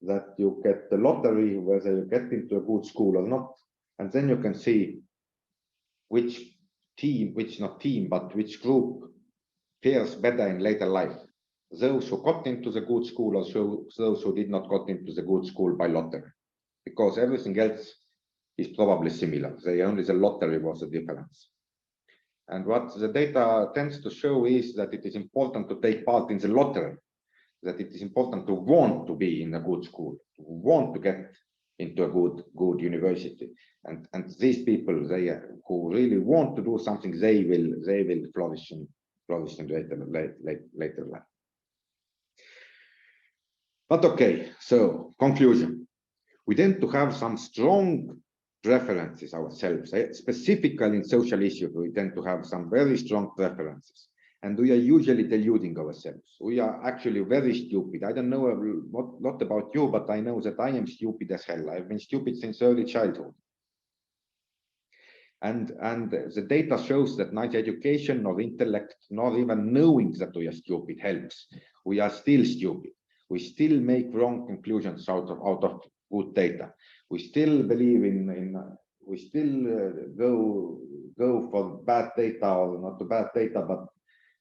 that you get the lottery whether you get into a good school or not, and then you can see which group fares better in later life, those who got into the good school or those who did not got into the good school by lottery, because everything else is probably similar. Only the lottery was the difference. And what the data tends to show is that it is important to take part in the lottery, that it is important to want to be in a good school, to want to get into a good university. And these people, they who really want to do something, they will flourish in later life. But okay, so conclusion. We tend to have some strong preferences ourselves, specifically in social issues. We tend to have some very strong preferences. And we are usually deluding ourselves. We are actually very stupid. I don't know a lot about you, but I know that I am stupid as hell. I've been stupid since early childhood. And the data shows that neither education nor intellect, nor even knowing that we are stupid helps. We are still stupid. We still make wrong conclusions out of good data. We still believe we still go for bad data, or not the bad data, but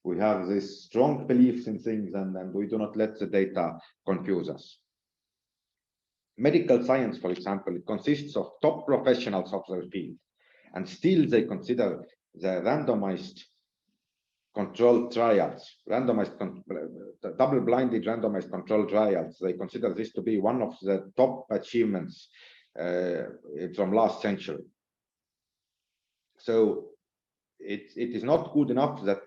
we have this strong beliefs in things, and we do not let the data confuse us. Medical science, for example, it consists of top professionals of their field. And still they consider the randomized controlled trials, double-blinded randomized controlled trials. They consider this to be one of the top achievements from last century. So it is not good enough that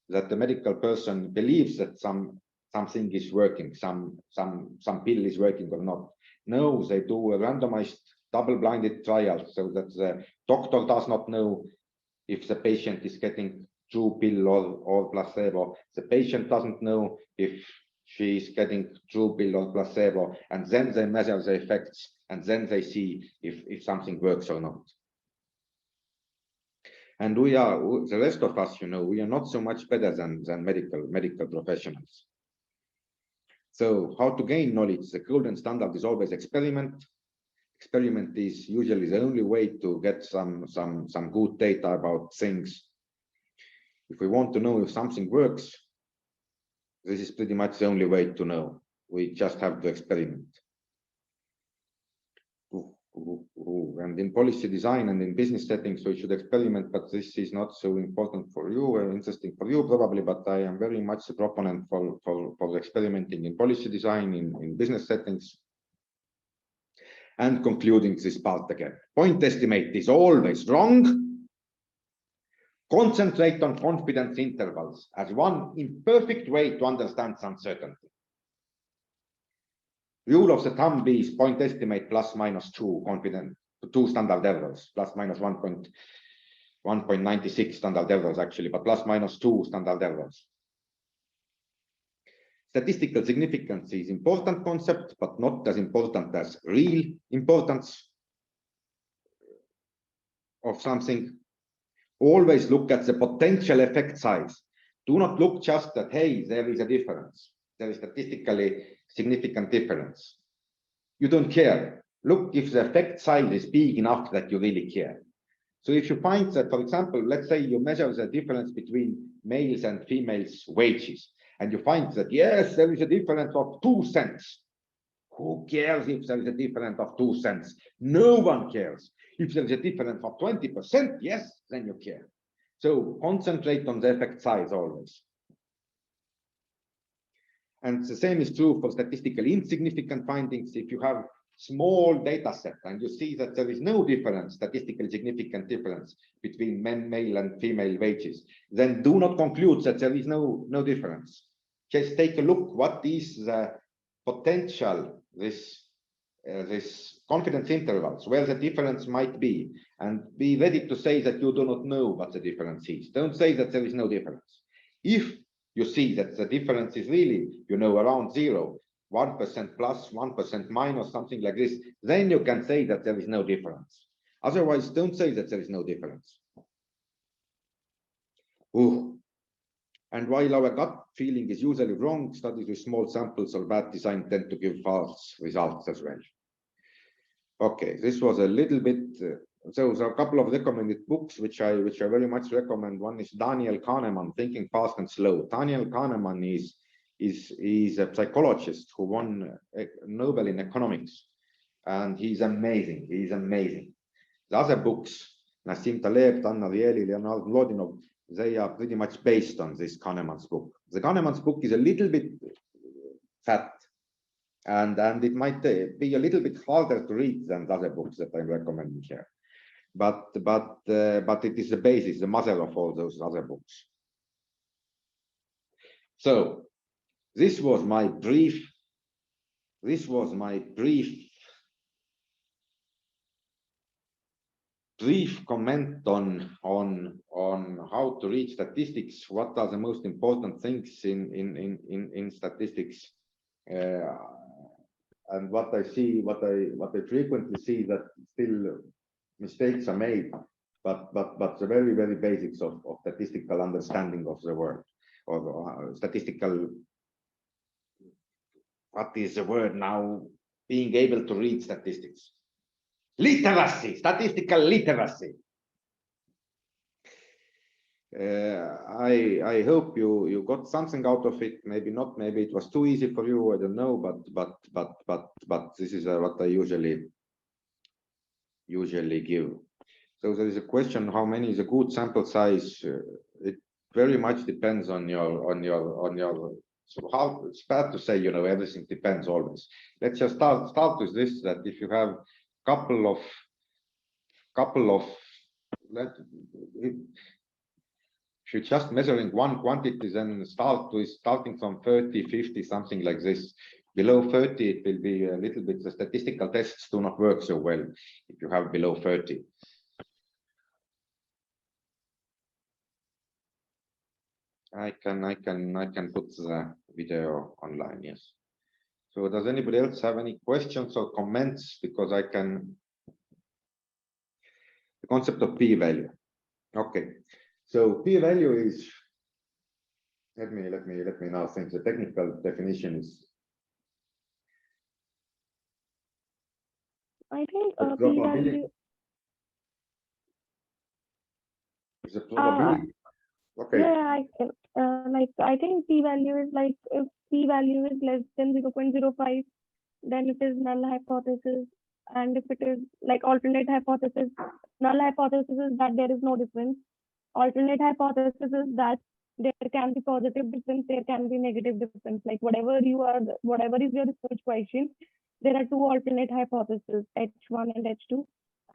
the medical person believes that something is working, some pill is working or not. No, they do a randomized double-blinded trial so that the doctor does not know if the patient is getting true pill or placebo. The patient doesn't know if she is getting true pill or placebo, and then they measure the effects, and then they see if something works or not. And the rest of us, we are not so much better than medical professionals. So how to gain knowledge? The golden standard is always experiment. Experiment is usually the only way to get some good data about things. If we want to know if something works, this is pretty much the only way to know. We just have to experiment. And in policy design and in business settings, we should experiment, but this is not so important for you or interesting for you probably, but I am very much a proponent for experimenting in policy design, in business settings. And concluding this part again, point estimate is always wrong. Concentrate on confidence intervals as one imperfect way to understand uncertainty. Rule of the thumb is point estimate plus minus 2 standard errors, plus minus 1.96 standard errors actually, but plus minus 2 standard errors. Statistical significance is important concept, but not as important as real importance of something. Always look at the potential effect size. Do not look just at, hey, there is a difference. There is statistically significant difference. You don't care. Look if the effect size is big enough that you really care. So if you find that, for example, let's say you measure the difference between males and females' wages, and you find that, yes, there is a difference of 2 cents. Who cares if there is a difference of 2 cents? No one cares. If there is a difference of 20%, yes, then you care. So concentrate on the effect size always. And the same is true for statistically insignificant findings. If you have small data set and you see that there is no difference, statistically significant difference between male and female wages, then do not conclude that there is no difference. Just take a look, what is the potential, this confidence intervals, where the difference might be, and be ready to say that you do not know what the difference is. Don't say that there is no difference. If you see that the difference is really, around 0, 1% plus, 1% minus, something like this, then you can say that there is no difference. Otherwise, don't say that there is no difference. Ooh. And while our gut feeling is usually wrong, studies with small samples or bad design tend to give false results as well. Okay, this was a little bit. So there are a couple of recommended books which I very much recommend. One is Daniel Kahneman, Thinking Fast and Slow. Daniel Kahneman is a psychologist who won a Nobel in economics, and he's amazing. He's amazing. The other books, Nassim Taleb, Dan Ariely, Leonard Mlodinov, they are pretty much based on this Kahneman's book. The Kahneman's book is a little bit fat, and it might be a little bit harder to read than the other books that I'm recommending here. But it is the basis, the mother of all those other books. So this was my brief brief comment on how to read statistics. What are the most important things in statistics? And what I see, what I frequently see, that still mistakes are made, but the very basics of statistical understanding of the word, or statistical. What is the word now? Being able to read statistics. Literacy, statistical literacy. I hope you got something out of it. Maybe not. Maybe it was too easy for you. I don't know. But this is what I usually give. So there is a question: how many is a good sample size? It very much depends on your. So how it's bad to say, you know, everything depends always. Let's just start with this: that if you have couple of if you're just measuring one quantity, then starting from 30, 50, something like this. Below 30, it will be a little bit, the statistical tests do not work so well if you have below 30. I can put the video online, yes. So does anybody else have any questions or comments? Because I can, the concept of p-value. Okay, so p-value is, let me now think. The technical definition is, I think the p-value. Is a probability. Okay. Yeah, I think p-value is like, if p-value is less than 0.05, then it is null hypothesis. And if it is like alternate hypothesis, null hypothesis is that there is no difference. Alternate hypothesis is that there can be positive difference, there can be negative difference. Like whatever is your research question, there are two alternate hypotheses, H1 and H2.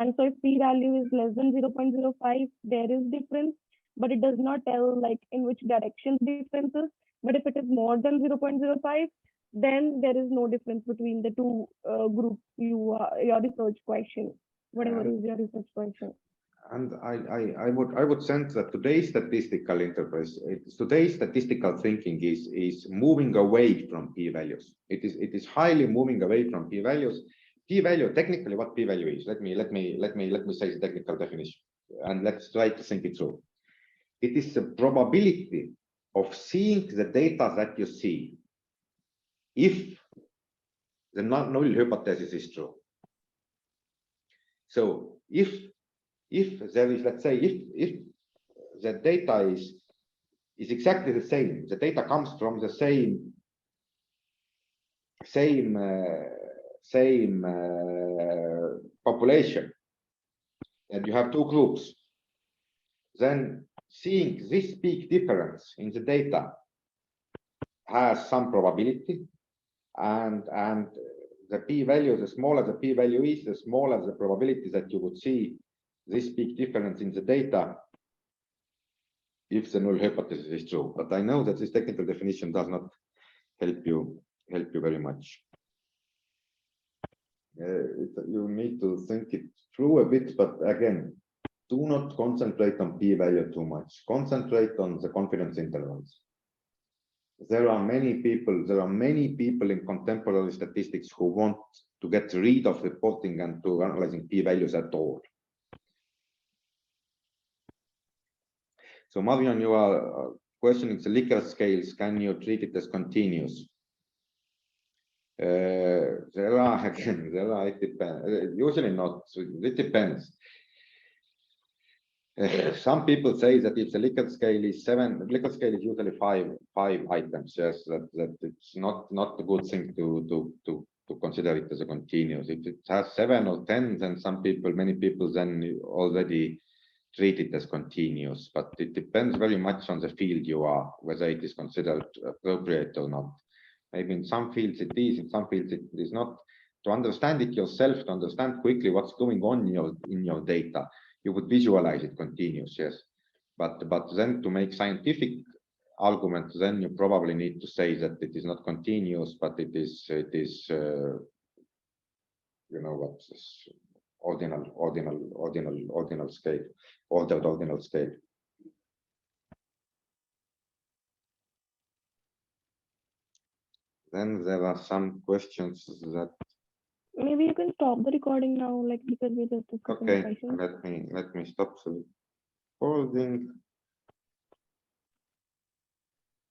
And so if p-value is less than 0.05, there is difference, but it does not tell like in which direction difference is. But if it is more than 0.05, then there is no difference between the two groups, your research question, whatever is your research question. And I would sense that today's statistical today's statistical thinking is moving away from p-values. It is highly moving away from p-values. P-value, technically, what p-value is? Let me say the technical definition, and let's try to think it through. It is the probability of seeing the data that you see if the null hypothesis is true. So if there is, let's say, if the data is exactly the same, the data comes from the same population, and you have two groups, then seeing this big difference in the data has some probability, and the p-value, the smaller the p-value is, the smaller the probability that you would see this big difference in the data if the null hypothesis is true. But I know that this technical definition does not help you very much. You need to think it through a bit, but again, do not concentrate on p-value too much. Concentrate on the confidence intervals. There are many people in contemporary statistics who want to get rid of reporting and to analyzing p-values at all. So Marion, you are questioning the Likert scales. Can you treat it as continuous? It depends. Usually not. It depends. Some people say that if the Likert scale is 7, the Likert scale is usually five items. Yes, that it's not a good thing to consider it as a continuous. If it has 7 or 10, then many people then already treat it as continuous. But it depends very much on the field you are, whether it is considered appropriate or not. Maybe in some fields it is, in some fields it is not. To understand it yourself, to understand quickly what's going on in your data, you would visualize it continuous, yes. But then to make scientific arguments, then you probably need to say that it is not continuous, but it is you know what, ordinal scale, ordered ordinal scale. Then there are some questions that, Maybe you can stop the recording now, like because we're just discussing the okay, pricing. let me stop the recording.